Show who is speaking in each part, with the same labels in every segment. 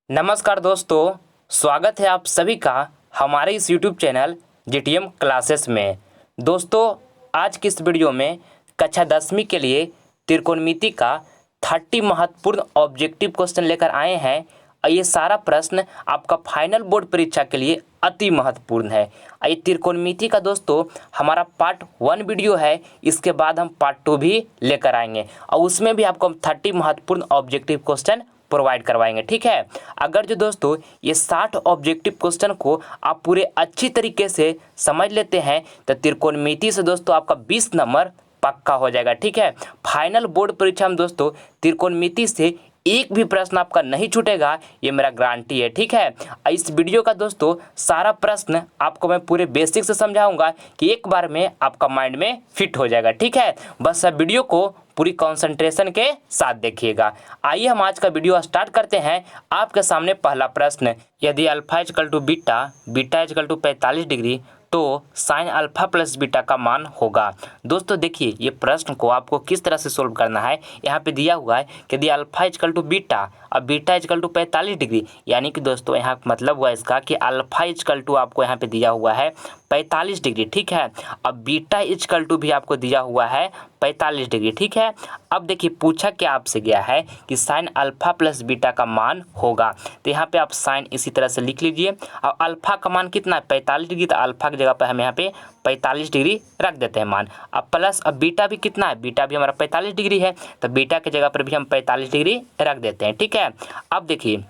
Speaker 1: नमस्कार दोस्तों, स्वागत है आप सभी का हमारे इस YouTube चैनल जीटीएम क्लासेस में। दोस्तों, आज की इस वीडियो में कक्षा 10वीं के लिए त्रिकोणमिति का 30 महत्वपूर्ण ऑब्जेक्टिव क्वेश्चन लेकर आए हैं और ये सारा प्रश्न आपका फाइनल बोर्ड परीक्षा के लिए अति महत्वपूर्ण है। ये त्रिकोणमिति का दोस्तों हमारा पार्ट 1 वीडियो है, इसके बाद हम पार्ट 2 भी लेकर आएंगे और उसमें भी आपको हम 30 महत्वपूर्ण ऑब्जेक्टिव क्वेश्चन प्रोवाइड करवाएंगे। ठीक है, अगर जो दोस्तों ये 60 ऑब्जेक्टिव क्वेश्चन को आप पूरे अच्छी तरीके से समझ लेते हैं तो त्रिकोणमिति से दोस्तों आपका 20 नंबर पक्का हो जाएगा। ठीक है, फाइनल बोर्ड परीक्षा में दोस्तों त्रिकोणमिति से एक भी प्रश्न आपका नहीं छूटेगा, ये मेरा गारंटी है। ठीक है, इस वीडियो का दोस्तों सारा प्रश्न आपको मैं पूरे बेसिक से समझाऊंगा कि एक बार में आपका माइंड में फिट हो जाएगा। ठीक है, बस अब वीडियो को पूरी कंसंट्रेशन के साथ देखिएगा। आइए हम आज का वीडियो स्टार्ट करते हैं। आपके सामने पहला प्रश्न, यदि alpha equal to beta, beta equal to 45 degree तो साइन अल्फा प्लस बीटा का मान होगा। दोस्तों देखिए, ये प्रश्न को आपको किस तरह से सोल्व करना है। यहाँ पे दिया हुआ है कि यदि अल्फा इजकल टू बीटा और बीटा इजकल टू 45 डिग्री, यानी कि दोस्तों यहाँ मतलब हुआ इसका कि अल्फा इजकल टू आपको यहाँ पे दिया हुआ है 45 डिग्री। ठीक है, अब बीटा इजकल टू भी आपको दिया हुआ है 45 डिग्री। ठीक है, अब देखिए पूछा क्या आपसे गया है कि साइन अल्फा प्लस बीटा का मान होगा, तो यहाँ पे आप साइन इसी तरह से लिख लीजिए और अल्फा का मान कितना है 45 डिग्री, तो अल्फा की जगह पर हम यहाँ पे 45 डिग्री रख देते हैं मान। अब प्लस, अब बीटा भी कितना है, बीटा भी हमारा 45 डिग्री है, तो बीटा की जगह पर भी हम 45 डिग्री रख देते हैं। ठीक है, अब देखिए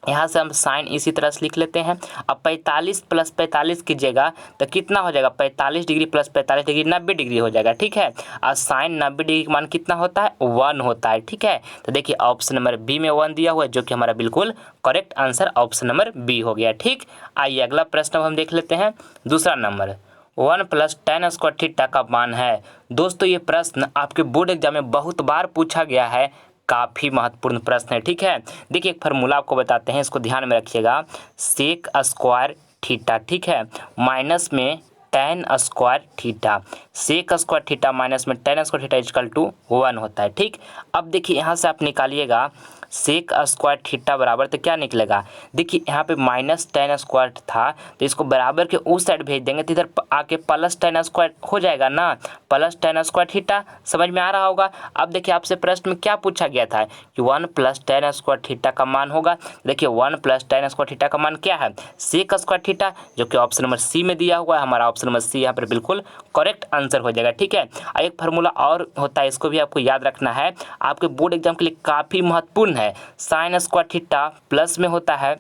Speaker 1: यहाँ से हम साइन इसी तरह से लिख लेते हैं। अब 45 प्लस 45 की जगह तो कितना हो जाएगा, 45 डिग्री प्लस 45 डिग्री 90 डिग्री हो जाएगा। ठीक है, और साइन 90 डिग्री का मान कितना होता है, 1 होता है। ठीक है, तो देखिए ऑप्शन नंबर बी में 1 दिया हुआ है, जो कि हमारा बिल्कुल correct answer option number B हो गया। ठीक, आइए अगला प्रश्न हम देख लेते हैं। दूसरा number, 1 plus tan square theta का मान है। दोस्तों ये प्रश्न आपके बोर्ड एग्जाम में बहुत बार पूछा गया है, काफ़ी महत्वपूर्ण प्रश्न है। ठीक है, देखिए एक फार्मूला आपको बताते हैं, इसको ध्यान में रखिएगा। सेक स्क्वायर थीटा, ठीक है, माइनस में tan square theta, sec square theta minus में tan square theta equal to 1 होता है। ठीक, अब देखिए यहाँ से आप निकालिएगा सेक स्क्वायर थीटा बराबर, तो क्या निकलेगा, देखिए यहाँ पे माइनस tan स्क्वायर था तो इसको बराबर के उस साइड भेज देंगे तो इधर आके प्लस tan स्क्वायर हो जाएगा ना, प्लस tan स्क्वायर थीटा। समझ में आ रहा होगा। अब देखिए आपसे प्रश्न में क्या पूछा गया था कि 1 प्लस tan स्क्वायर थीटा का मान होगा। देखिए 1 प्लस tan स्क्वायर थीटा का मान क्या है, सेक स्क्वायर थीटा, जो कि ऑप्शन नंबर सी में दिया हुआ है। हमारा ऑप्शन नंबर सी यहाँ पर बिल्कुल करेक्ट आंसर हो जाएगा। ठीक है, एक फार्मूला और होता है, इसको भी आपको याद रखना है, आपके बोर्ड एग्जाम के लिए काफ़ी महत्वपूर्ण है। साइन स्क्वायर थीटा प्लस में होता है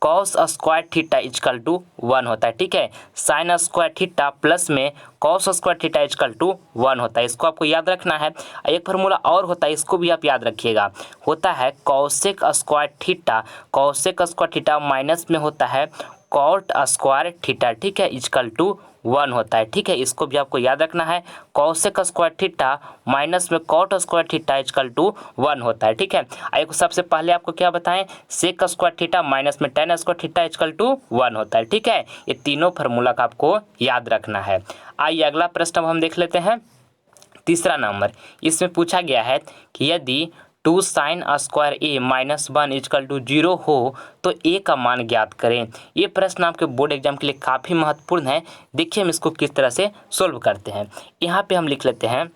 Speaker 1: cos square theta equal to 1 होता है। ठीक है, साइन स्क्वायर थीटा प्लस में cos square theta equal to 1 होता है, इसको आपको याद रखना है। एक फार्मूला और होता है, इसको भी आप याद रखिएगा, होता है cosec square theta, cosec square theta minus में होता है कॉट स्क्वायर थीटा। ठीक है, इजकल टू 1 होता है। ठीक है, इसको भी आपको याद रखना है, कॉसेक स्क्वायर थीटा माइनस में cot square theta equal to 1 होता है। ठीक है, एक सबसे पहले आपको क्या बताएं, सेक स्क्वायर थीटा माइनस में tan square theta equal to 1 होता है। ठीक है, ये तीनों फार्मूला का आपको याद रखना है। आइए अगला प्रश्न अब हम देख लेते हैं। तीसरा नंबर, इसमें पूछा गया है कि यदि 2 sine square A minus 1 equal to 0 हो तो ए का मान ज्ञात करें। ये प्रश्न आपके बोर्ड एग्जाम के लिए काफ़ी महत्वपूर्ण है। देखिए हम इसको किस तरह से सोल्व करते हैं। यहाँ पे हम लिख लेते हैं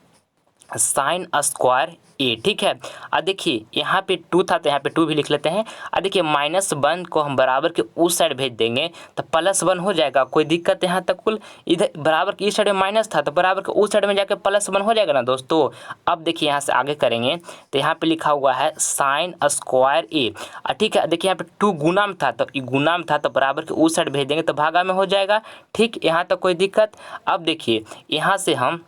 Speaker 1: साइन स्क्वायर ए। ठीक है, अब देखिए यहाँ पे 2 था तो यहाँ पे 2 भी लिख लेते हैं। अब देखिए -1 को हम बराबर के उस साइड भेज देंगे तो +1 हो जाएगा, कोई दिक्कत यहाँ तक। कुल इधर बराबर की इस साइड में माइनस था तो बराबर के उस साइड में जाके +1 हो जाएगा ना दोस्तों। अब देखिए यहाँ से आगे करेंगे तो यहाँ पे लिखा हुआ है साइन स्क्वायर ए। ठीक है, देखिए यहाँ पे 2 गुना में था तो गुना में था तो बराबर के उस साइड भेज देंगे तो भागा में हो जाएगा। ठीक, यहाँ तक कोई दिक्कत। अब देखिए यहाँ से हम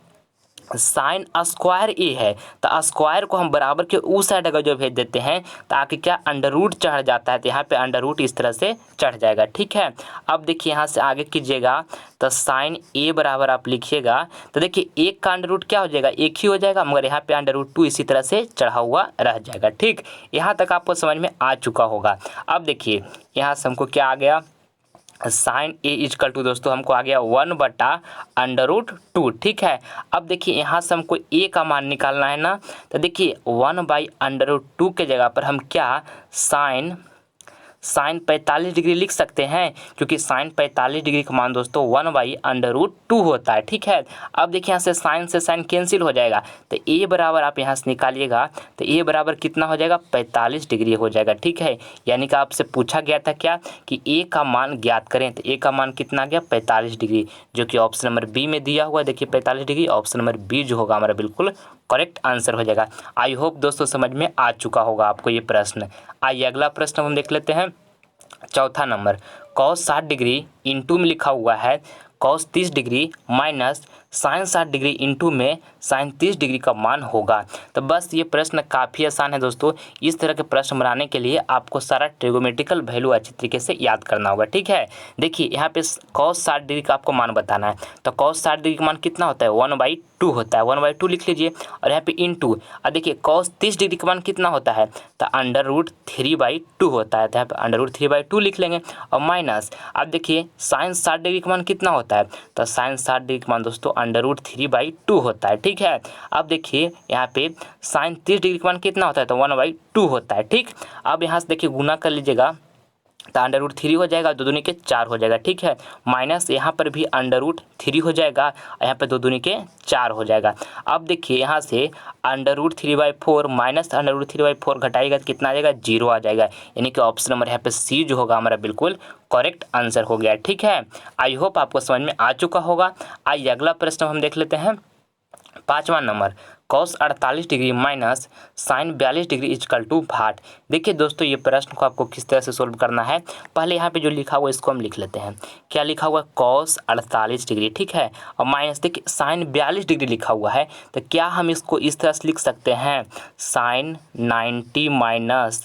Speaker 1: साइन स्क्वायर ए है तो स्क्वायर को हम बराबर के उस साइड अगर जो भेज देते हैं तो आके क्या अंडर रूट चढ़ जाता है, तो यहाँ पे अंडर रूट इस तरह से चढ़ जाएगा। ठीक है, अब देखिए यहाँ से आगे कीजिएगा तो साइन ए बराबर आप लिखिएगा तो देखिए 1 का अंडर रूट क्या हो जाएगा, 1 ही हो जाएगा, मगर यहाँ पे अंडर रूट 2 इसी तरह से चढ़ा हुआ रह जाएगा। ठीक, यहाँ तक आपको समझ में आ चुका होगा। अब देखिए यहाँ से हमको क्या आ गया, साइन ए इजकल टू दोस्तों हमको आ गया 1/√2। ठीक है, अब देखिए यहाँ से हमको ए का मान निकालना है ना, तो देखिए 1/√2 के जगह पर हम क्या साइन साइन 45 डिग्री लिख सकते हैं, क्योंकि साइन 45 डिग्री का मान दोस्तों 1/√2 होता है। ठीक है, अब देखिए यहाँ से साइन कैंसिल हो जाएगा, तो ए बराबर आप यहाँ से निकालिएगा तो ए बराबर कितना हो जाएगा, 45 डिग्री हो जाएगा। ठीक है, यानी कि आपसे पूछा गया था क्या कि ए का मान ज्ञात करें, तो ए का मान कितना आ गया, 45 डिग्री, जो कि ऑप्शन नंबर बी में दिया हुआ है। देखिए 45 डिग्री, ऑप्शन नंबर बी जो होगा हमारा बिल्कुल करेक्ट आंसर हो जाएगा। आई होप दोस्तों समझ में आ चुका होगा आपको ये प्रश्न। आइए अगला प्रश्न हम देख लेते हैं। चौथा नंबर, कॉस 60 डिग्री इंटू में लिखा हुआ है cos 30 degree minus sine 60 degree into में साइन 30 डिग्री का मान होगा। तो बस ये प्रश्न काफ़ी आसान है दोस्तों। इस तरह के प्रश्न बनाने के लिए आपको सारा ट्रिगोमेट्रिकल वैल्यू अच्छी तरीके से याद करना होगा। ठीक है, देखिए यहाँ पे कॉस 60 डिग्री का आपको मान बताना है, तो कॉस 60 डिग्री का मान कितना होता है, 1/2 होता है, 1/2 लिख लीजिए। और यहाँ पे इंटू, और देखिए कॉस 30 डिग्री का मान कितना होता है, तो √3/2 होता है, तो यहाँ पे √3/2 लिख लेंगे। और माइनस, अब देखिए साइन 60 डिग्री का मान कितना होता है, तो साइन 60 डिग्री का मान दोस्तों √3/2 होता है। ठीक है, अब देखिए यहाँ पे साइन 30 डिग्री का मान कितना होता है, तो 1/2 होता है। ठीक, अब यहाँ से देखिए गुना कर लीजिएगा तो √3 हो जाएगा, 2 दूनी के 4 हो जाएगा। ठीक है, माइनस यहाँ पर भी √3 हो जाएगा, और यहाँ पे 2 दूनी के 4 हो जाएगा। अब देखिए यहाँ से √3/4 माइनस √3/4 घटाएगा तो कितना आ जाएगा, 0 आ जाएगा, यानी कि ऑप्शन नंबर यहाँ पे सी जो होगा हमारा बिल्कुल करेक्ट आंसर हो गया। ठीक है, आई होप आपको समझ में आ चुका होगा। आइए अगला प्रश्न हम देख लेते हैं। 5वां number, cos 48 degree minus sine 42 degree equal to भाट। देखिए दोस्तों ये प्रश्न को आपको किस तरह से सोल्व करना है, पहले यहाँ पे जो लिखा हुआ है इसको हम लिख लेते हैं। क्या लिखा हुआ है, कॉस 48 डिग्री। ठीक है, और माइनस देखिए साइन 42 डिग्री लिखा हुआ है, तो क्या हम इसको इस तरह से लिख सकते हैं, साइन 90 माइनस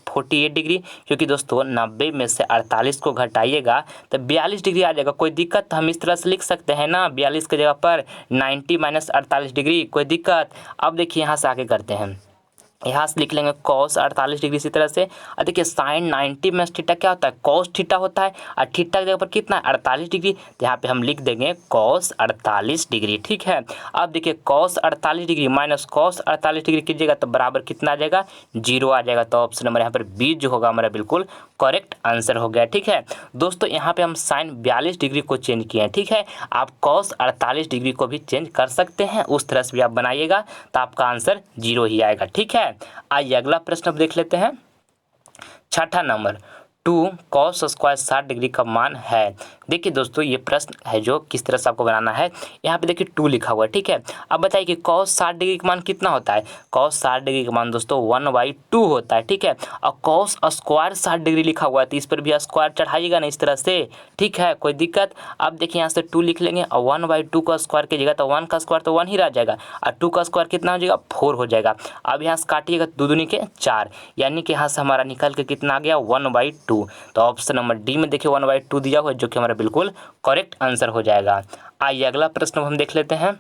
Speaker 1: 48 डिग्री, क्योंकि दोस्तों 90 में से 48 को घटाइएगा तो 42 डिग्री आ जाएगा। कोई दिक्कत, हम इस तरह से लिख सकते हैं ना, 42 की जगह पर 90 माइनस 48 डिग्री, कोई दिक्कत। अब देखिए यहाँ से आगे करते हैं, यहाँ से लिख लेंगे कॉस 48 डिग्री इसी तरह से। और देखिए साइन 90 में थीटा क्या होता है, कॉस थीटा होता है, और थीटा की जगह पर कितना 48 डिग्री, तो यहाँ पे हम लिख देंगे कॉस 48 डिग्री। ठीक है, अब देखिए cos 48 degree minus cos 48 degree कीजिएगा तो बराबर कितना आ जाएगा, 0 आ जाएगा, तो ऑप्शन नंबर यहाँ पर बी जो होगा हमारा बिल्कुल करेक्ट आंसर हो गया। ठीक है दोस्तों, यहाँ पे हम साइन 42 डिग्री को चेंज किए हैं। ठीक है, आप कॉस 48 डिग्री को भी चेंज कर सकते हैं, उस तरह से भी आप बनाइएगा तो आपका आंसर 0 ही आएगा। ठीक है, आइए अगला प्रश्न अब देख लेते हैं। 6ठा नंबर, 2 कॉस स्क्वायर 60 डिग्री का मान है। देखिए दोस्तों ये प्रश्न है जो किस तरह से आपको बनाना है। यहाँ पे देखिए 2 लिखा हुआ है। ठीक है, अब बताइए कि कॉस 60 डिग्री का मान कितना होता है, कॉस 60 डिग्री का मान दोस्तों 1/2 होता है। ठीक है, और कॉस स्क्वायर 60 डिग्री लिखा हुआ है, तो इस पर भी स्क्वायर चढ़ाइएगा ना इस तरह से। ठीक है, कोई दिक्कत। अब देखिए यहाँ से 2 लिख लेंगे, और 1/2 का स्क्वायर कीजिएगा तो 1 का स्क्वायर तो 1 ही रह जाएगा, और 2 का स्क्वायर कितना हो जाएगा, 4 हो जाएगा। अब यहाँ से काटिएगा 2 दूनी के 4, यानी कि यहाँ से हमारा निकल के कितना आ गया, 1/2। तो ऑप्शन नंबर डी में देखिए 1/2 दिया हुआ है, जो कि हमारा बिल्कुल करेक्ट आंसर हो जाएगा। आइए अगला प्रश्न हम देख लेते हैं।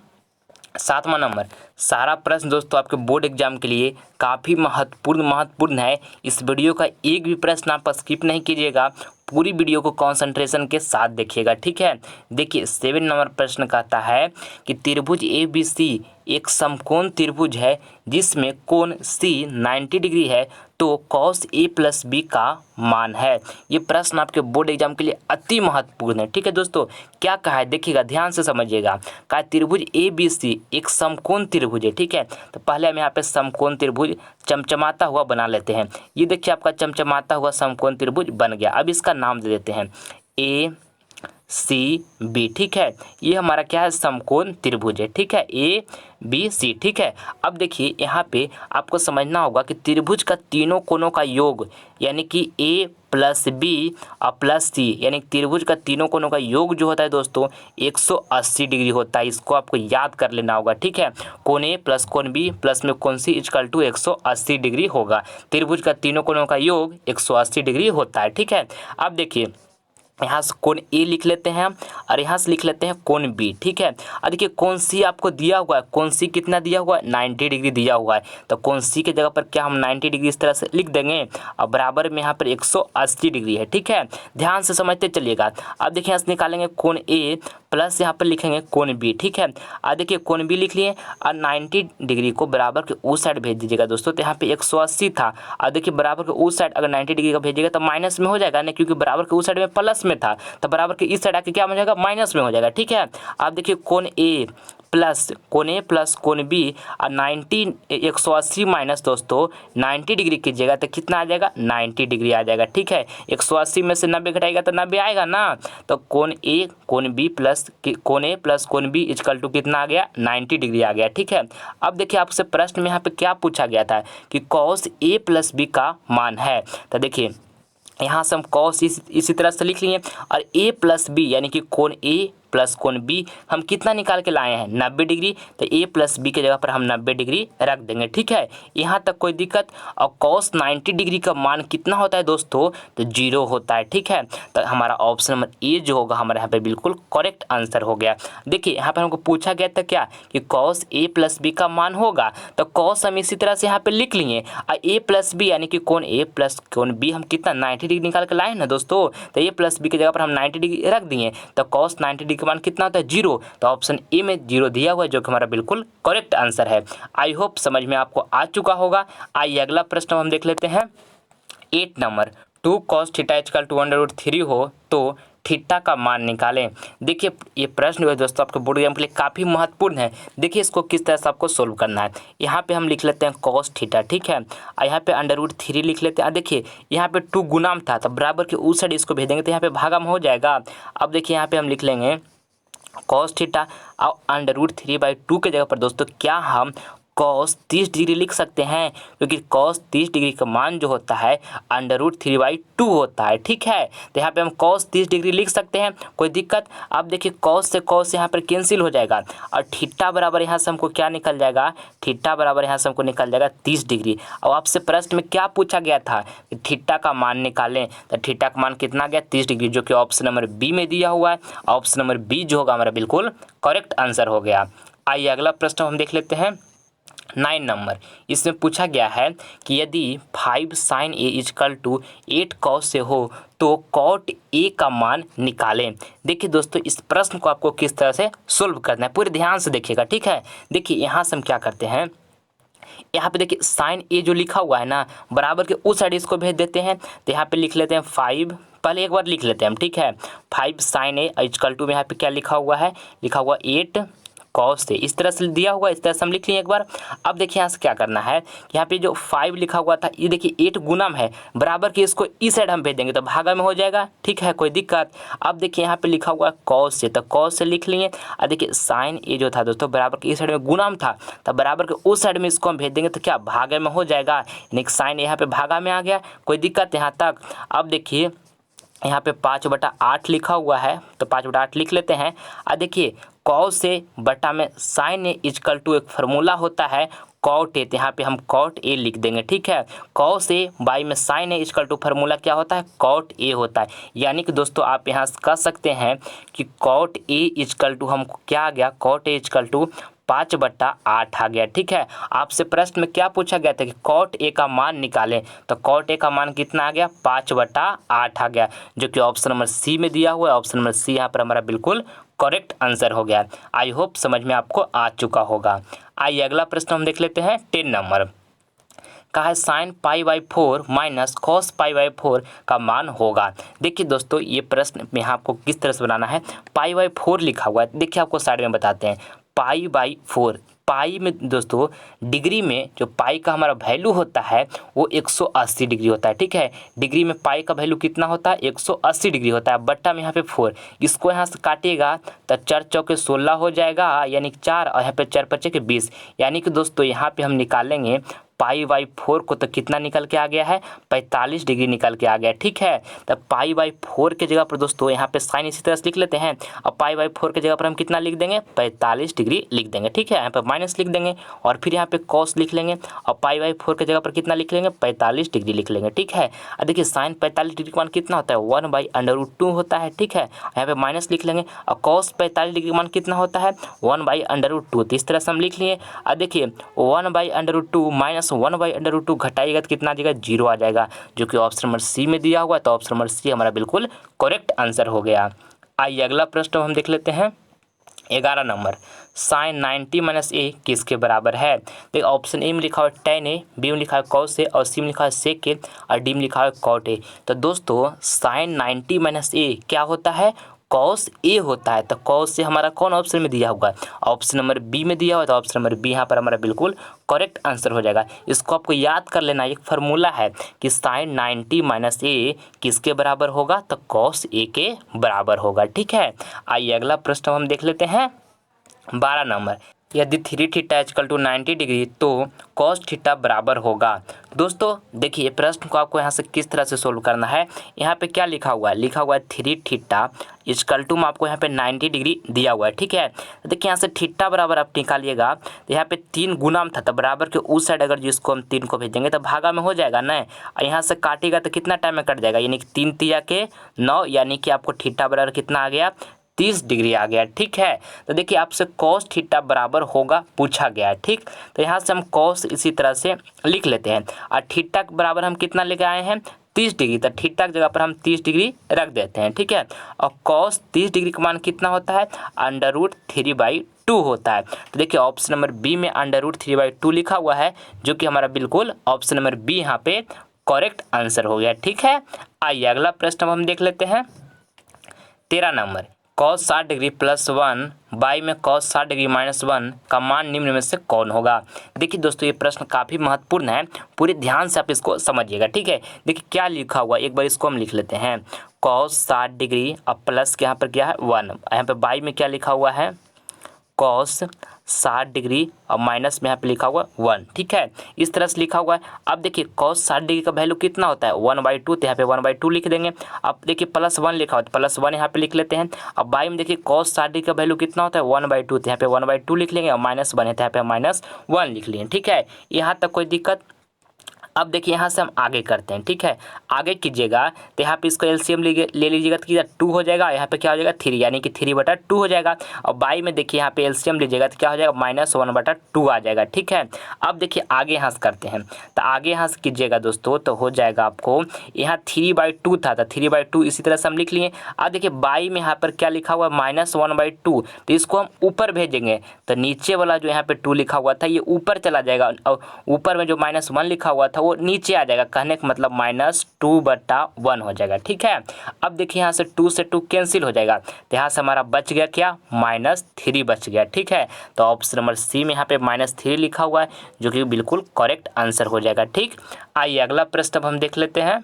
Speaker 1: 7वां नंबर, सारा प्रश्न दोस्तों आपके बोर्ड एग्जाम के लिए काफ़ी महत्वपूर्ण है। इस वीडियो का एक भी प्रश्न आप स्किप नहीं कीजिएगा, पूरी वीडियो को कंसंट्रेशन के साथ देखिएगा। ठीक है, देखिए 7 नंबर प्रश्न कहता है कि त्रिभुज ABC एक समकोण त्रिभुज है जिसमें कोण C 90 डिग्री है, तो कॉस A + B का मान है। ये प्रश्न आपके बोर्ड एग्जाम के लिए अति महत्वपूर्ण है। ठीक है दोस्तों, क्या कहा है देखिएगा, ध्यान से समझिएगा। कहा त्रिभुज ABC एक समकोण त्रिभुज है। ठीक है, तो पहले हम यहाँ पे समकोण त्रिभुज चमचमाता हुआ बना लेते हैं। ये देखिए आपका चमचमाता हुआ समकोण त्रिभुज बन गया। अब इसका नाम दे देते हैं ACB। ठीक है, ये हमारा क्या है, समकोण त्रिभुज है। ठीक है, ABC। ठीक है, अब देखिए यहाँ पे आपको समझना होगा कि त्रिभुज का तीनों कोणों का योग, यानी कि A + B और +C, यानी त्रिभुज का तीनों कोणों का योग जो होता है दोस्तों 180 डिग्री होता है। इसको आपको याद कर लेना होगा। ठीक है, कोण A + कोण B प्लस में कोण C = 180 डिग्री होगा। त्रिभुज का तीनों कोणों का योग 180 डिग्री होता है। ठीक है, अब देखिए यहाँ से कोण A लिख लेते हैं और यहाँ से लिख लेते हैं कोण B। ठीक है, और देखिए कोण C आपको दिया हुआ है, कोण C कितना दिया हुआ है, 90 डिग्री दिया हुआ है, तो कोण C की जगह पर क्या हम 90 डिग्री इस तरह से लिख देंगे, और बराबर में यहाँ पर 180 डिग्री है। ठीक है, ध्यान से समझते चलिएगा। अब देखिए यहाँ से निकालेंगे कोण A प्लस यहाँ पर लिखेंगे कोण बी, ठीक है। देखिए कोण बी लिख लिए और 90 डिग्री को बराबर के उस साइड भेज दीजिएगा दोस्तों। तो यहाँ पे 180 था और देखिए बराबर के उस साइड अगर 90 डिग्री का भेजिएगा तो माइनस में हो जाएगा ना, क्योंकि बराबर के उस साइड में प्लस में था, तो बराबर के इस साइड आके क्या हो जाएगा, माइनस में हो जाएगा, ठीक है। आप देखिए कोण ए प्लस कोण बी और 90 180 माइनस दोस्तों 90 डिग्री कीजिएगा तो कितना आ जाएगा, 90 डिग्री आ जाएगा, ठीक है। 180 में से 90 घटाएगा तो 90 आएगा ना। तो कोण ए कोण बी प्लस कोण बी इक्वल टू कितना आ गया, 90 डिग्री आ गया, ठीक है। अब देखिए आपसे प्रश्न में यहाँ पे क्या पूछा गया था कि कॉस ए प्लस बी का मान है। तो देखिए यहाँ से हम कॉस इसी तरह से लिख लिए और ए प्लस बी यानी कि कोण ए प्लस कोण बी हम कितना निकाल के लाए हैं, 90 डिग्री। तो ए प्लस बी के जगह पर हम 90 डिग्री रख देंगे, ठीक है। यहाँ तक कोई दिक्कत। और कॉस 90 डिग्री का मान कितना होता है दोस्तों, तो 0 होता है, ठीक है। तो हमारा ऑप्शन नंबर ए जो होगा हमारे यहाँ पे बिल्कुल करेक्ट आंसर हो गया। देखिए यहाँ पर हमको पूछा गया था क्या कि कॉस ए प्लस बी का मान होगा, तो कॉस हम इसी तरह से यहाँ पे लिख लिए और ए प्लस बी यानी कि कोण ए प्लस कोण बी हम कितना 90 डिग्री निकाल के लाए ना दोस्तों। तो ए प्लस बी की जगह पर हम 90 डिग्री रख दिए, तो कॉस 90 डिग्री का मान कितना होता है, 0। तो ऑप्शन ए में 0 दिया हुआ है जो कि हमारा बिल्कुल करेक्ट आंसर है। आई होप समझ में आपको आ चुका होगा। आइए अगला प्रश्न हम देख लेते हैं। 8 number 2 cos theta equal to √3 हो तो थीटा का मान निकालें। देखिए ये प्रश्न जो है दोस्तों आपके बोर्ड एग्जाम के लिए काफ़ी महत्वपूर्ण है। देखिए इसको किस तरह से आपको सोल्व करना है। यहाँ पे हम लिख लेते हैं cos थीटा, ठीक है। और यहाँ पे √3 लिख लेते हैं। देखिए यहाँ पे 2 गुणाम था तो बराबर के उस साइड इसको भेज देंगे तो यहाँ पे भागा में हो जाएगा। अब देखिए यहाँ पे हम लिख लेंगे cos थीटा और √3/2 के जगह पर दोस्तों क्या हम cos 30 डिग्री लिख सकते हैं, क्योंकि cos 30 डिग्री का मान जो होता है √3/2 होता है, ठीक है। तो यहाँ पे हम cos 30 डिग्री लिख सकते हैं, कोई दिक्कत। अब देखिए cos से cos यहाँ पर कैंसिल हो जाएगा और थीटा बराबर यहाँ से हमको क्या निकल जाएगा, थीटा बराबर यहाँ से हमको निकल जाएगा 30 डिग्री। और आपसे प्रश्न में क्या पूछा गया था कि थीटा का मान निकालें, तो थीटा का मान कितना आ गया, 30 डिग्री, जो कि ऑप्शन नंबर बी में दिया हुआ है। ऑप्शन नंबर बी जो होगा हमारा बिल्कुल करेक्ट आंसर हो गया। आइए अगला प्रश्न हम देख लेते हैं। 9 नंबर इसमें पूछा गया है कि यदि 5 sin a equal to 8 cos से हो तो cot a का मान निकालें। देखिए दोस्तों इस प्रश्न को आपको किस तरह से सोल्व करना है, पूरे ध्यान से देखिएगा, ठीक है। देखिए यहाँ से हम क्या करते हैं, यहाँ पे देखिए साइन ए जो लिखा हुआ है ना बराबर के उस साइड इसको भेज देते हैं। तो यहाँ पे लिख लेते हैं 5, पहले एक बार लिख लेते हैं हम, ठीक है। 5 sin a इक्वल टू में यहाँ पे क्या लिखा हुआ है, लिखा हुआ 8 cos से, इस तरह से दिया हुआ, इस तरह से हम लिख लिए एक बार। अब देखिए यहाँ से क्या करना है, यहाँ पे जो 5 लिखा हुआ था ये देखिए 8 गुणम है, बराबर के इसको इस साइड हम भेज देंगे तो भागा में हो जाएगा, ठीक है, कोई दिक्कत। अब देखिए यहाँ पे लिखा हुआ है cos से, तो cos से लिख लिए। और देखिए साइन ए जो था दोस्तों बराबर के इस साइड में गुणम था, तो बराबर के उस साइड में इसको हम भेज देंगे तो क्या भागे में हो जाएगा, यानी कि साइन यहाँ पे भागा में आ गया, कोई दिक्कत यहाँ तक। अब देखिए यहाँ पे 5/8 लिखा हुआ है तो 5/8 लिख लेते हैं। और देखिए cos से बटा में साइन ए इक्वल टू एक फार्मूला होता है cot a, तो यहाँ पे हम cot a लिख देंगे, ठीक है। cos a बाई में sine A equal to formula क्या होता है, cot a होता है। यानी कि दोस्तों आप यहाँ कह सकते हैं कि cot a इक्वल टू हमको क्या आ गया, cot a इक्वल टू 5/8 आ गया, ठीक है। आपसे प्रश्न में क्या पूछा गया था कि cot a का मान निकालें, तो cot a का मान कितना आ गया, 5/8 आ गया, जो कि ऑप्शन नंबर सी में दिया हुआ है। ऑप्शन नंबर सी यहाँ पर हमारा बिल्कुल करेक्ट आंसर हो गया। आई होप समझ में आपको आ चुका होगा। आइए अगला प्रश्न हम देख लेते हैं। 10 नंबर कहा है sin π/4 माइनस cos π/4 का मान होगा। देखिए दोस्तों ये प्रश्न में आपको किस तरह से बनाना है, π/4 लिखा हुआ है, देखिए आपको साइड में बताते हैं। π/4 पाई में दोस्तों डिग्री में जो पाई का हमारा वैल्यू होता है वो 180 डिग्री होता है, ठीक है। डिग्री में पाई का वैल्यू कितना होता है, 180 डिग्री होता है। बट्टा में यहाँ पे 4, इसको यहाँ से काटिएगा तो 4 चौके 16 हो जाएगा, यानी कि 4, और यहाँ पे 4 पच्चे के 20, यानी कि दोस्तों यहाँ पे हम निकालेंगे π/4 को तो कितना निकल के आ गया है, 45 डिग्री निकल के आ गया, ठीक है। तब π/4 के जगह पर दोस्तों यहाँ पे साइन इसी तरह से लिख लेते हैं, और π/4 के जगह पर हम कितना लिख देंगे, 45 डिग्री लिख देंगे, ठीक है। यहाँ पर माइनस लिख देंगे और फिर यहाँ पे cos लिख लेंगे और π/4 के जगह पर कितना लिख लेंगे, 45 डिग्री लिख लेंगे, ठीक है। और देखिए साइन 45 डिग्री का मान कितना होता है, 1/√2 होता है, ठीक है। यहाँ पे माइनस लिख लेंगे और cos 45 डिग्री का मान कितना होता है, 1/√2, तो इस तरह से हम लिख लिए। और देखिए 1/√2 माइनस 1/√2 घटाइएगा तो कितना आ जाएगा, 0 आ जाएगा, जो कि ऑप्शन नंबर सी में दिया हुआ है। तो ऑप्शन नंबर सी हमारा बिल्कुल करेक्ट आंसर हो गया। आइए अगला प्रश्न हम देख लेते हैं। 11 नंबर, साइन 90 माइनस ए किसके बराबर है? देखिए ऑप्शन ए में लिखा हुआ है टेन ए, बी में लिखा है कॉस ए, और सी में लिखा है सेक ए, और डी में लिखा है कॉट ए। तो दोस्तों साइन 90 माइनस ए क्या होता है? कॉस ए होता है। तो कॉस से हमारा कौन ऑप्शन में दिया होगा? ऑप्शन नंबर बी में दिया हुआ है। तो ऑप्शन नंबर बी यहाँ पर हमारा बिल्कुल करेक्ट आंसर हो जाएगा। इसको आपको याद कर लेना, एक फार्मूला है कि साइन 90 माइनस ए किसके बराबर होगा? तो कॉस ए के बराबर होगा। ठीक है, आइए अगला प्रश्न हम देख लेते हैं। 12 नंबर, यदि three theta equal to 90 degree तो कॉस थीटा बराबर होगा। दोस्तों देखिए प्रश्न को आपको यहाँ से किस तरह से सोल्व करना है। यहाँ पे क्या लिखा हुआ है? लिखा हुआ है थ्री थीटा इक्वल टू में आपको यहाँ पे 90 डिग्री दिया हुआ है। ठीक है, देखिए यहाँ से थीटा बराबर आप निकालिएगा तो यहाँ पे 3 गुना था, तो बराबर के उस साइड अगर जिसको हम 3 को भेजेंगे तो भागा में हो जाएगा ना, और यहाँ से काटेगा तो कितना टाइम में कट जाएगा, यानी कि 3 तिया के 9, यानी कि आपको थीटा बराबर कितना आ गया? 30 डिग्री आ गया। ठीक है, तो देखिए आपसे कॉस थीटा बराबर होगा पूछा गया है। ठीक, तो यहाँ से हम कॉस इसी तरह से लिख लेते हैं, और थीटा के बराबर हम कितना लेके आए हैं? 30 डिग्री। तो थीटा की जगह पर हम 30 डिग्री रख देते हैं। ठीक है, और कॉस 30 डिग्री का मान कितना होता है? √3/2 होता है। तो देखिए ऑप्शन नंबर बी में √3/2 लिखा हुआ है, जो कि हमारा बिल्कुल ऑप्शन नंबर बी यहाँ पे करेक्ट आंसर हो गया। ठीक है, आइए अगला प्रश्न हम देख लेते हैं। 13 नंबर, cos 60 डिग्री +1 बाई में cos 60 डिग्री -1 का मान निम्न में से कौन होगा? देखिए दोस्तों ये प्रश्न काफ़ी महत्वपूर्ण है, पूरे ध्यान से आप इसको समझिएगा। ठीक है, देखिए क्या लिखा हुआ, एक बार इसको हम लिख लेते हैं। cos 60 डिग्री अब प्लस के यहाँ पर क्या है 1, यहाँ पे बाई में क्या लिखा हुआ है? cos 60 डिग्री और माइनस में यहाँ पे लिखा हुआ 1। ठीक है, इस तरह से लिखा हुआ है। अब देखिए cos 60 डिग्री का वैल्यू कितना होता है? 1/2, तो यहाँ पे 1/2 लिख देंगे। अब देखिए +1 लिखा हुआ है, +1 यहाँ पे लिख लेते हैं। अब बाई में देखिए cos 60 डिग्री का वैल्यू कितना होता है? 1/2, तो यहाँ पे 1/2 लिख लेंगे, और -1 है तो यहाँ पे -1 लिख लेंगे। ठीक है, यहाँ तक कोई दिक्कत? अब देखिए यहाँ से हम आगे करते हैं। ठीक है, आगे कीजिएगा तो यहाँ पे इसको एलसीएम ले लीजिएगा तो 2 हो जाएगा, यहाँ पे क्या हो जाएगा 3, यानी कि 3/2 हो जाएगा। और बाई में देखिए यहाँ पे एलसीएम लीजिएगा तो क्या हो जाएगा? -1/2 आ जाएगा। ठीक है, अब देखिए आगे यहाँ से करते हैं, तो आगे यहाँ से कीजिएगा दोस्तों तो हो जाएगा आपको यहाँ 3/2 था, तो 3/2 इसी तरह से हम लिख लिए। अब देखिए बाई में यहाँ पर क्या लिखा हुआ है? -1/2, तो इसको हम ऊपर भेजेंगे तो नीचे वाला जो यहाँ पे 2 लिखा हुआ था ये ऊपर चला जाएगा, और ऊपर में जो -1 लिखा हुआ था वो नीचे आ जाएगा। कहने का मतलब -2/1 हो जाएगा। ठीक है, अब देखिए यहाँ से 2 से 2 कैंसिल हो जाएगा, तो यहाँ से हमारा बच गया क्या? -3 बच गया। ठीक है, तो ऑप्शन नंबर सी में यहाँ पे -3 लिखा हुआ है, जो कि बिल्कुल करेक्ट आंसर हो जाएगा। ठीक, आइए अगला प्रश्न अब हम देख लेते हैं।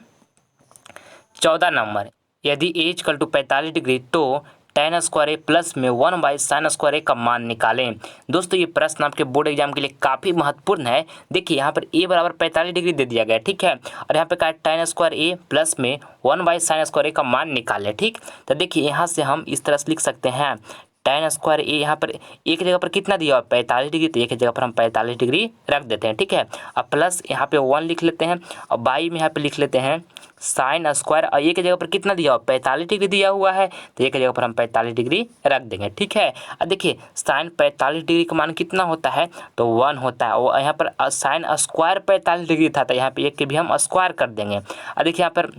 Speaker 1: 14 नंबर, यदि ए इक्वल टू 45 डिग्री तो tan स्क्वायर ए प्लस में 1/sin स्क्वायर ए का मान निकालें। दोस्तों ये प्रश्न आपके बोर्ड एग्जाम के लिए काफ़ी महत्वपूर्ण है। देखिए यहाँ पर ए बराबर 45 डिग्री दे दिया गया। ठीक है, और यहाँ पे क्या है? tan स्क्वायर ए प्लस में 1/sin स्क्वायर ए का मान निकालें। ठीक, तो देखिए यहाँ से हम इस तरह से लिख सकते हैं, tan स्क्वायर ए यहाँ पर एक जगह पर कितना दिया हुआ? 45 डिग्री, तो एक जगह पर हम 45 डिग्री रख देते हैं। ठीक है, अब प्लस यहाँ पे 1 लिख लेते हैं, और बाई में यहाँ पे लिख लेते हैं साइन स्क्वायर, और एक जगह पर कितना दिया हुआ? 45 डिग्री दिया हुआ है, तो एक जगह पर हम 45 डिग्री रख देंगे। ठीक है, अब देखिए साइन 45 डिग्री का मान कितना होता है? तो 1 होता है, और यहाँ पर साइन स्क्वायर 45 डिग्री था, तो यहाँ पे एक के भी हम स्क्वायर कर देंगे। अब देखिए यहाँ पर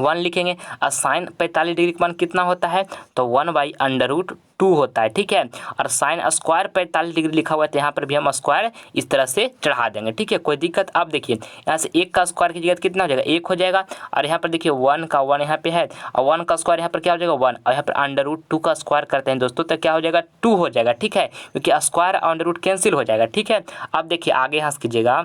Speaker 1: 1 लिखेंगे, और साइन 45 डिग्री का मान कितना होता है? तो 1/√2 होता है। ठीक है, और साइन स्क्वायर 45 डिग्री लिखा हुआ है, तो यहाँ पर भी हम स्क्वायर इस तरह से चढ़ा देंगे। ठीक है, कोई दिक्कत? अब देखिए यहाँ से 1 का स्क्वायर कीजिएगा तो कितना हो जाएगा? 1 हो जाएगा, और यहाँ पर देखिए 1 का 1 यहाँ पे है, और 1 का स्क्वायर यहाँ पर क्या हो जाएगा? 1, और यहाँ पर √2 का स्क्वायर करते हैं दोस्तों तो क्या हो जाएगा? 2 हो जाएगा। ठीक है, क्योंकि स्क्वायर √2 कैंसिल हो जाएगा। ठीक है, अब देखिए आगे यहाँ से कीजिएगा,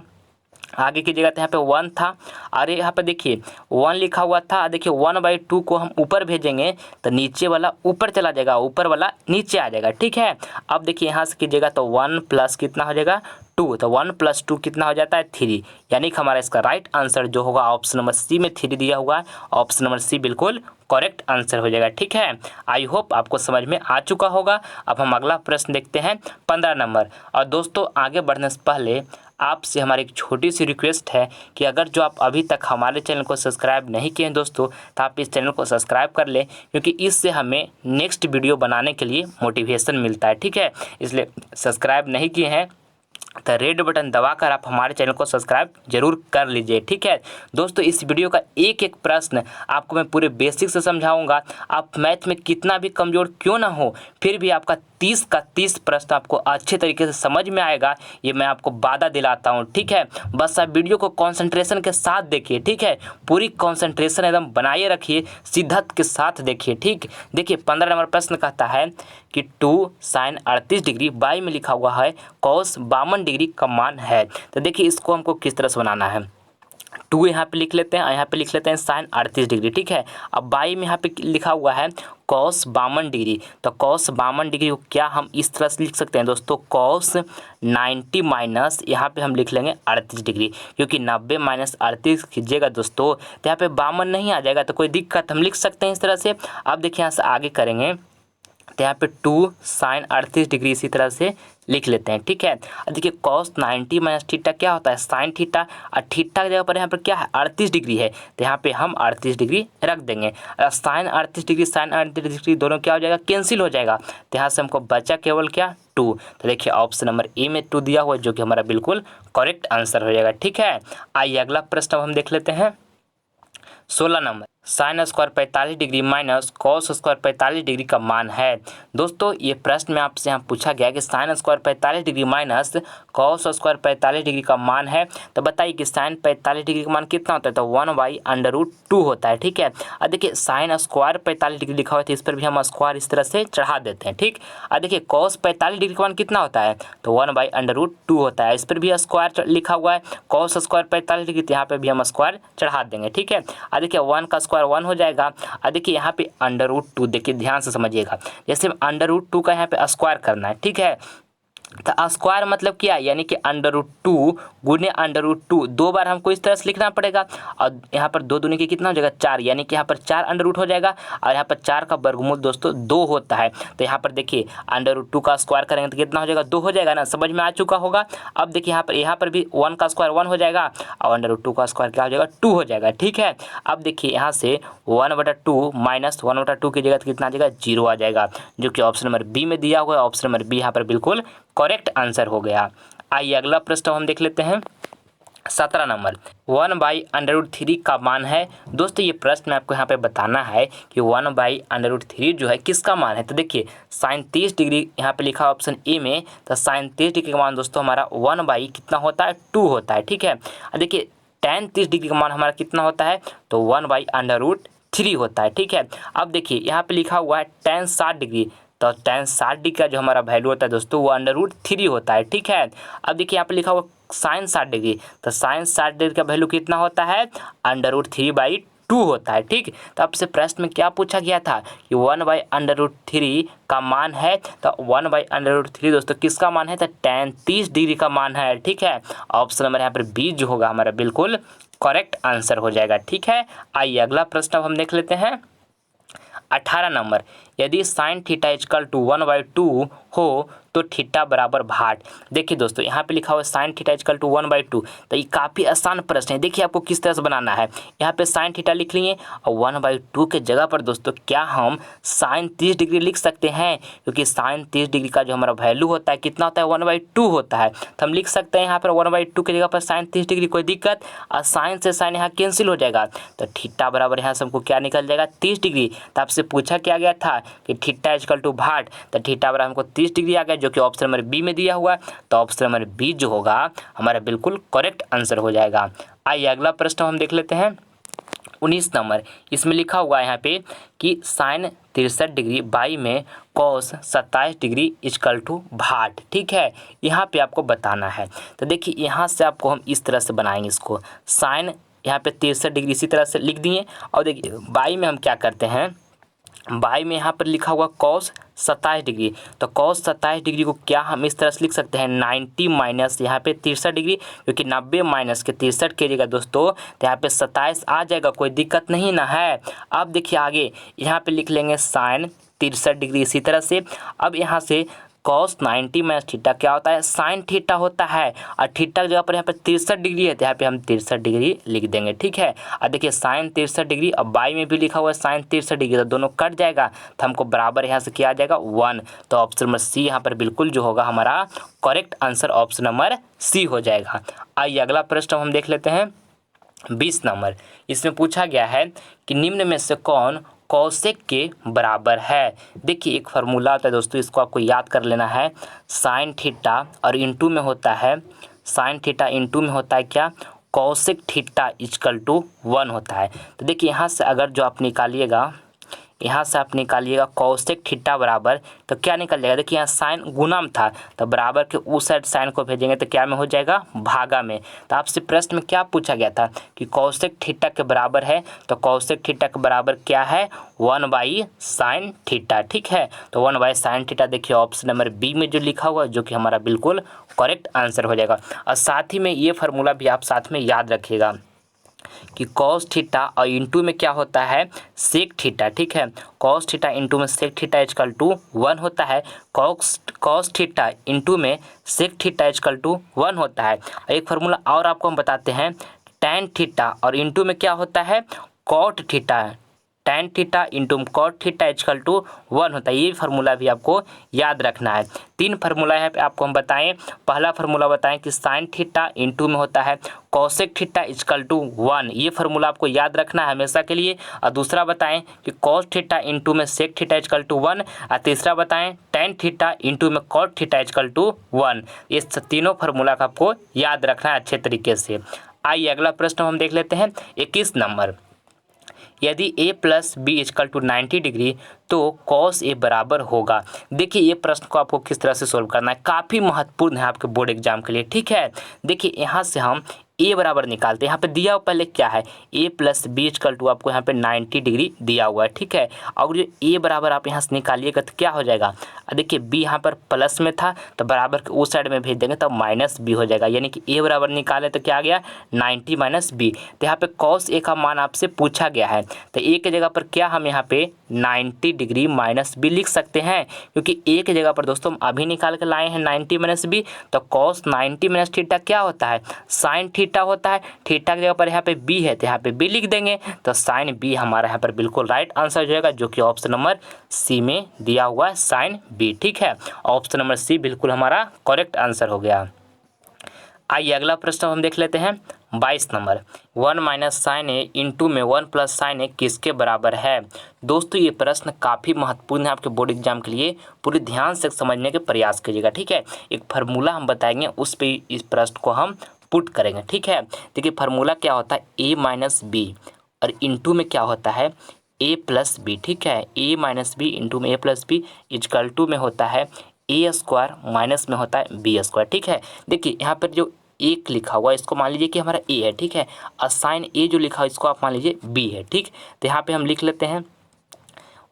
Speaker 1: आगे की जगह यहाँ पे 1 था, अरे यहाँ पे देखिए 1 लिखा हुआ था, देखिए 1/2 को हम ऊपर भेजेंगे तो नीचे वाला ऊपर चला जाएगा, ऊपर वाला नीचे आ जाएगा। ठीक है, अब देखिए यहाँ से कीजिएगा तो 1 प्लस कितना हो जाएगा? 2, तो 1 + 2 कितना हो जाता है? 3, यानी कि हमारा इसका राइट आंसर जो होगा ऑप्शन नंबर सी में 3 दिया हुआ है, ऑप्शन नंबर सी बिल्कुल करेक्ट आंसर हो जाएगा। ठीक है, आई होप आपको समझ में आ चुका होगा। अब हम अगला प्रश्न देखते हैं 15 नंबर। और दोस्तों आगे बढ़ने से पहले आपसे हमारी एक छोटी सी रिक्वेस्ट है कि अगर जो आप अभी तक हमारे चैनल को सब्सक्राइब नहीं किए हैं दोस्तों, तो आप इस चैनल को सब्सक्राइब कर लें, क्योंकि इससे हमें नेक्स्ट वीडियो बनाने के लिए मोटिवेशन मिलता है। ठीक है, इसलिए सब्सक्राइब नहीं किए हैं तो रेड बटन दबाकर आप हमारे चैनल को सब्सक्राइब जरूर कर लीजिए। ठीक है दोस्तों, इस वीडियो का एक एक प्रश्न आपको मैं पूरे बेसिक से समझाऊंगा। आप मैथ में कितना भी कमज़ोर क्यों ना हो, फिर भी आपका 30 का 30 प्रश्न आपको अच्छे तरीके से समझ में आएगा, ये मैं आपको वादा दिलाता हूँ। ठीक है, बस आप वीडियो को कंसंट्रेशन के साथ देखिए। ठीक है, पूरी कंसंट्रेशन एकदम बनाए रखिए, शिद्दत के साथ देखिए। ठीक, देखिए 15 नंबर प्रश्न कहता है कि 2 sin 38 डिग्री बाई में लिखा हुआ है cos 52 डिग्री का मान है। तो देखिए इसको हमको किस तरह से बनाना है। 2 यहाँ पे लिख लेते हैं और यहाँ पे लिख लेते हैं sin 38 डिग्री। ठीक है, अब बाई में यहाँ पे लिखा हुआ है cos 52 डिग्री। तो cos 52 डिग्री को क्या हम इस तरह से लिख सकते हैं दोस्तों, cos 90 माइनस यहाँ पे हम लिख लेंगे 38 डिग्री, क्योंकि 90 माइनस 38 कीजिएगा दोस्तों तो यहाँ पे 52 नहीं आ जाएगा, तो कोई दिक्कत, हम लिख सकते हैं इस तरह से। अब देखिए यहाँ से आगे करेंगे तो यहाँ पे 2 sin 38 डिग्री इसी तरह से लिख लेते हैं। ठीक है, अब देखिए cos 90 माइनस थीटा क्या होता है, sin थीटा, और थीटा की जगह पर यहाँ पर क्या है 38 डिग्री है, तो यहाँ पे हम 38 डिग्री रख देंगे। sin 38 डिग्री sin 38 डिग्री दोनों क्या हो जाएगा, कैंसिल हो जाएगा। तो यहाँ से हमको बचा केवल क्या 2। तो देखिए ऑप्शन नंबर ए में 2 दिया हुआ है, जो कि हमारा बिल्कुल करेक्ट आंसर हो जाएगा। ठीक है, आइए अगला प्रश्न हम देख लेते हैं। 16 number, sine square 45 degree minus cos square 45 degree का मान है। दोस्तों ये प्रश्न में आपसे यहाँ पूछा गया कि sine square 45 degree minus cos square 45 degree का मान है। तो बताइए कि साइन 45 डिग्री का मान कितना होता है, तो 1/√2 होता है। ठीक है, अब देखिए साइन स्क्वायर 45 डिग्री लिखा हुआ है, तो इस पर भी हम स्क्वायर इस तरह से चढ़ा देते हैं। ठीक, अब देखिए कॉस 45 डिग्री का मान कितना होता है, तो 1/√2 होता है, इस पर भी स्क्वायर लिखा हुआ है। कॉस स्क्वायर 45 डिग्री, यहाँ पे भी हम स्क्वायर चढ़ा देंगे। ठीक है, अब देखिए 1 का स्क्वायर 1 हो जाएगा। अब देखिए यहाँ पे √2, देखिए ध्यान से समझिएगा, जैसे √2 का यहाँ पे स्क्वायर करना है। ठीक है, तो स्क्वायर मतलब क्या, यानी कि √2 गुने √2 दो बार हमको इस तरह से लिखना पड़ेगा, और यहाँ पर 2 दूनी के कितना हो जाएगा 4, यानी कि यहाँ पर 4 अंडर हो जाएगा, और यहाँ पर 4 का वर्गमूल दोस्तों 2 होता है। तो यहाँ पर देखिए √2 का स्क्वायर करेंगे तो कितना हो जाएगा 2 हो जाएगा ना, समझ में आ चुका होगा। अब देखिए यहाँ पर भी 1 का स्क्वायर 1 हो जाएगा, और √2 का स्क्वायर क्या हो जाएगा 2 हो जाएगा। ठीक है, अब देखिए यहाँ से 1/2 माइनस 1/2 की जगह कितना आ जाएगा 0 आ जाएगा, जो कि ऑप्शन नंबर बी में दिया हुआ है। ऑप्शन नंबर बी यहाँ पर बिल्कुल करेक्ट आंसर हो गया। आइए अगला प्रश्न हम देख लेते हैं। 17 नंबर, 1/√3 का मान है। दोस्तों ये प्रश्न में आपको यहाँ पे बताना है कि 1/√3 जो है किसका मान है। तो देखिए साइन 30 डिग्री यहाँ पे लिखा ऑप्शन ए में, तो साइन 30 डिग्री का मान दोस्तों हमारा 1/ कितना होता है 2 होता है। ठीक है, देखिए tan 30 डिग्री का मान हमारा कितना होता है, तो 1/√3 होता है। ठीक है, अब देखिए यहाँ पे लिखा हुआ है tan 60 डिग्री, तो tan 60 डिग्री का जो हमारा वैल्यू होता है दोस्तों वो √3 होता है। ठीक है, अब देखिए यहाँ पे लिखा हुआ साइन 60 डिग्री, तो साइन 60 डिग्री का वैल्यू कितना होता है √3/2 होता है। ठीक, तो आपसे प्रश्न में क्या पूछा गया था कि 1/√3 का मान है, तो 1/√3 दोस्तों किसका मान है, तो tan 30 डिग्री का मान है। ठीक है, ऑप्शन नंबर यहाँ पर बी जो होगा हमारा बिल्कुल करेक्ट आंसर हो जाएगा। ठीक है, आइए अगला प्रश्न अब हम देख लेते हैं। 18 नंबर, यदि साइन थीटा इक्वल टू 1/2 हो तो थीटा बराबर भाट। देखिए दोस्तों यहाँ पे लिखा हुआ है साइन थीटा इक्वल टू 1/2, तो ये काफ़ी आसान प्रश्न है। देखिए आपको किस तरह से बनाना है, यहाँ पे साइन थीटा लिख लिए और 1/2 के जगह पर दोस्तों क्या हम साइन 30 डिग्री लिख सकते हैं, क्योंकि साइन 30 डिग्री का जो हमारा वैल्यू होता है कितना होता है 1/2 होता है, तो हम लिख सकते हैं यहाँ पर 1/2 की जगह पर साइन 30 डिग्री, कोई दिक्कत, और साइन से साइन यहाँ कैंसिल हो जाएगा, तो थीटा बराबर यहाँ से हमको क्या निकल जाएगा 30 डिग्री। तो आपसे पूछा क्या गया था कि थीटा इक्वल टू भाट, तो थीटा बराबर हमको 30 डिग्री आ गया, जो कि ऑप्शन नंबर बी में दिया हुआ है। तो ऑप्शन नंबर बी जो होगा हमारा बिल्कुल करेक्ट आंसर हो जाएगा। आइए अगला प्रश्न हम देख लेते हैं। 19 नंबर, इसमें लिखा हुआ है यहाँ पे कि साइन 63 डिग्री बाई में cos 27 degree equal to what. ठीक है, यहाँ पे आपको बताना है। तो देखिए यहाँ से आपको हम इस तरह से बनाएंगे इसको, साइन यहाँ पे 63 डिग्री इसी तरह से लिख दिए, और देखिए बाई में हम क्या करते हैं, बाई में यहाँ पर लिखा हुआ कॉस 27 डिग्री, तो कॉस 27 डिग्री को क्या हम इस तरह से लिख सकते हैं 90 माइनस यहाँ पे 63 डिग्री, क्योंकि 90 माइनस के 63 कीजिएगा दोस्तों तो यहाँ पे 27 आ जाएगा, कोई दिक्कत नहीं ना है। अब देखिए आगे यहाँ पे लिख लेंगे साइन 63 डिग्री इसी तरह से। अब यहाँ से कॉस 90 माइनस थीटा क्या होता है, साइन थीटा होता है। और थीटा की जगह पर यहाँ पे 63 डिग्री है तो यहाँ पे हम 63 डिग्री लिख देंगे, ठीक है। और देखिए साइन 63 डिग्री, अब बाई में भी लिखा हुआ है साइन 63 डिग्री, तो दोनों कट जाएगा तो हमको बराबर यहाँ से क्या आ जाएगा 1। तो ऑप्शन नंबर सी यहाँ पर बिल्कुल जो होगा हमारा correct answer option number C हो जाएगा। आइए अगला प्रश्न हम देख लेते हैं 20 नंबर। इसमें पूछा गया है कि निम्न में से कौन कौशिक के बराबर है। देखिए एक फार्मूला होता है दोस्तों, इसको आपको याद कर लेना है। साइन थीटा और इनटू में होता है, साइन थीटा इनटू में होता है क्या, कौशिक थीटा इक्वल टू 1 होता है। तो देखिए यहाँ से अगर जो आप निकालिएगा, यहाँ से आप निकालिएगा कौशिक थीटा बराबर, तो क्या निकल जाएगा, देखिए यहाँ साइन गुना में था तो बराबर के उस साइड साइन को भेजेंगे तो क्या में हो जाएगा, भागा में। तो आपसे प्रश्न में क्या पूछा गया था कि कौशिक थीटा के बराबर है, तो कौशिक थीटा के बराबर क्या है 1/sin थीटा, ठीक है। तो 1/sin थीटा देखिए ऑप्शन नंबर बी में जो लिखा हुआ है जो कि हमारा बिल्कुल करेक्ट आंसर हो जाएगा। और साथ ही में ये फार्मूला भी आप साथ में याद रखिएगा कि कॉस थीटा और इंटू में क्या होता है सेक थीटा, ठीक है। कॉस थीटा इंटू में सेक थीटा इक्वल टू 1 होता है। कॉस थीटा इंटू में सेक थीटा इक्वल टू 1 होता है। एक फार्मूला और आपको हम बताते हैं, टैन थीटा और इंटू में क्या होता है cot theta, tan theta into cot theta equal to 1 होता है। ये फार्मूला भी आपको याद रखना है। 3 फार्मूला है आपको हम बताएं। पहला फार्मूला बताएं कि साइन थीटा इंटू में होता है कॉसेक थीटा इक्वल टू 1, ये फार्मूला आपको याद रखना है हमेशा के लिए। और दूसरा बताएं कि कॉस थीटा इंटू में सेक थीटा इक्वल टू 1, और तीसरा बताएं टैन थीटा इंटू में कॉट थीटा इक्वल टू 1। ये तीनों फार्मूला का आपको याद रखना है अच्छे तरीके से। आइए अगला प्रश्न हम देख लेते हैं 21 नंबर। यदि a plus B equal to 90 degree तो cos a बराबर होगा। देखिए ये प्रश्न को आपको किस तरह से सोल्व करना है, काफ़ी महत्वपूर्ण है आपके बोर्ड एग्जाम के लिए, ठीक है। देखिए यहाँ से हम a बराबर निकालते हैं। यहाँ पे दिया हुआ पहले क्या है a plus B equal to आपको यहाँ पे 90 डिग्री दिया हुआ है, ठीक है। और जो a बराबर आप यहाँ से निकालिएगा तो क्या हो जाएगा, देखिए b यहाँ पर प्लस में था तो बराबर के उस साइड में भेज देंगे तो माइनस b हो जाएगा। यानी कि a बराबर निकाले तो क्या आ गया 90 माइनस b। तो यहाँ पे cos a का मान आपसे पूछा गया है तो a के जगह पर क्या हम यहाँ पे 90 डिग्री माइनस b लिख सकते हैं, क्योंकि a के जगह पर दोस्तों हम अभी निकाल के लाए हैं 90 माइनस b। तो cos 90 माइनस थीटा क्या होता है साइन थीटा होता है। थीटा की जगह पर यहाँ पे b है तो यहाँ पे b लिख देंगे तो साइन b हमारा यहाँ पर बिल्कुल राइट आंसर हो जाएगा, जो कि ऑप्शन नंबर सी में दिया हुआ है साइन b, ठीक है। ऑप्शन नंबर सी बिल्कुल हमारा करेक्ट आंसर हो गया। आइए अगला प्रश्न हम देख लेते हैं 22 नंबर। 1 माइनस साइन ए इंटू में 1 प्लस साइन ए किसके बराबर है। दोस्तों ये प्रश्न काफ़ी महत्वपूर्ण है आपके बोर्ड एग्जाम के लिए, पूरी ध्यान से समझने के प्रयास कीजिएगा, ठीक है। एक फार्मूला हम बताएंगे उस पे इस प्रश्न को हम पुट करेंगे, ठीक है। देखिए फार्मूला क्या होता है a माइनस बी और इंटू में क्या होता है a प्लस बी, ठीक है। a माइनस बी इंटू में a plus B equal to में होता है a स्क्वायर माइनस में होता है b स्क्वायर, ठीक है। देखिए यहाँ पर जो एक लिखा हुआ है इसको मान लीजिए कि हमारा a है, ठीक है। और साइन a जो लिखा हुआ है इसको आप मान लीजिए b है, ठीक। तो यहाँ पे हम लिख लेते हैं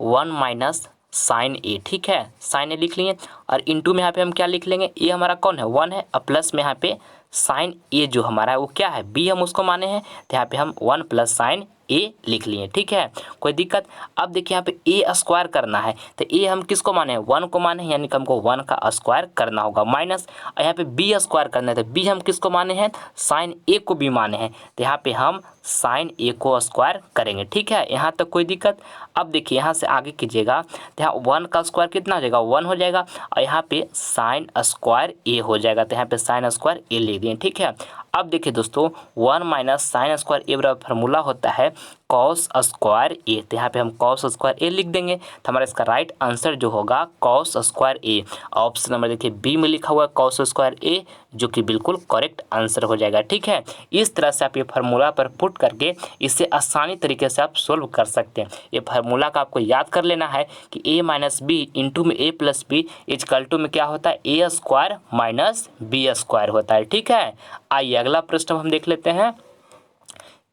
Speaker 1: 1 माइनस साइन ए, ठीक है। साइन ए लिख लिए और इंटू में यहाँ पे हम क्या लिख लेंगे, ए हमारा कौन है 1 है और प्लस में यहाँ पे साइन ए जो हमारा है वो क्या है बी हम उसको माने हैं, तो यहाँ पे हम 1 प्लस साइन ए लिख लिए, ठीक है। कोई दिक्कत। अब देखिए यहाँ पे ए स्क्वायर करना है तो ए हम किसको माने हैं 1 को माने हैं, यानी कि हमको 1 का स्क्वायर करना होगा माइनस। और यहाँ पे बी स्क्वायर करना है तो बी हम किसको माने हैं साइन ए को भी माने हैं, तो यहाँ पे हम साइन ए को स्क्वायर करेंगे, ठीक है। यहाँ तक कोई दिक्कत। अब देखिए यहाँ से आगे कीजिएगा तो यहाँ 1 का स्क्वायर कितना हो जाएगा 1 हो जाएगा और यहाँ पे साइन स्क्वायर ए हो जाएगा, तो यहाँ पे साइन स्क्वायर ए ले दिए, ठीक है। अब देखिए दोस्तों 1 माइनस साइन स्क्वायर ए बराबर फार्मूला होता है कॉस स्क्वायर ए, तो यहाँ पे हम कॉस स्क्वायर ए लिख देंगे। तो हमारा इसका राइट आंसर जो होगा कॉस स्क्वायर ए। ऑप्शन नंबर देखिए बी में लिखा हुआ है कॉस स्क्वायर ए, जो कि बिल्कुल करेक्ट आंसर हो जाएगा, ठीक है। इस तरह से आप ये फार्मूला पर पुट करके इसे आसानी तरीके से आप सोल्व कर सकते हैं। ये फार्मूला का आपको याद कर लेना है कि a माइनस बी इंटू में a plus B equal to में क्या होता है a square minus B square होता है, ठीक है। आइए अगला प्रश्न हम देख लेते हैं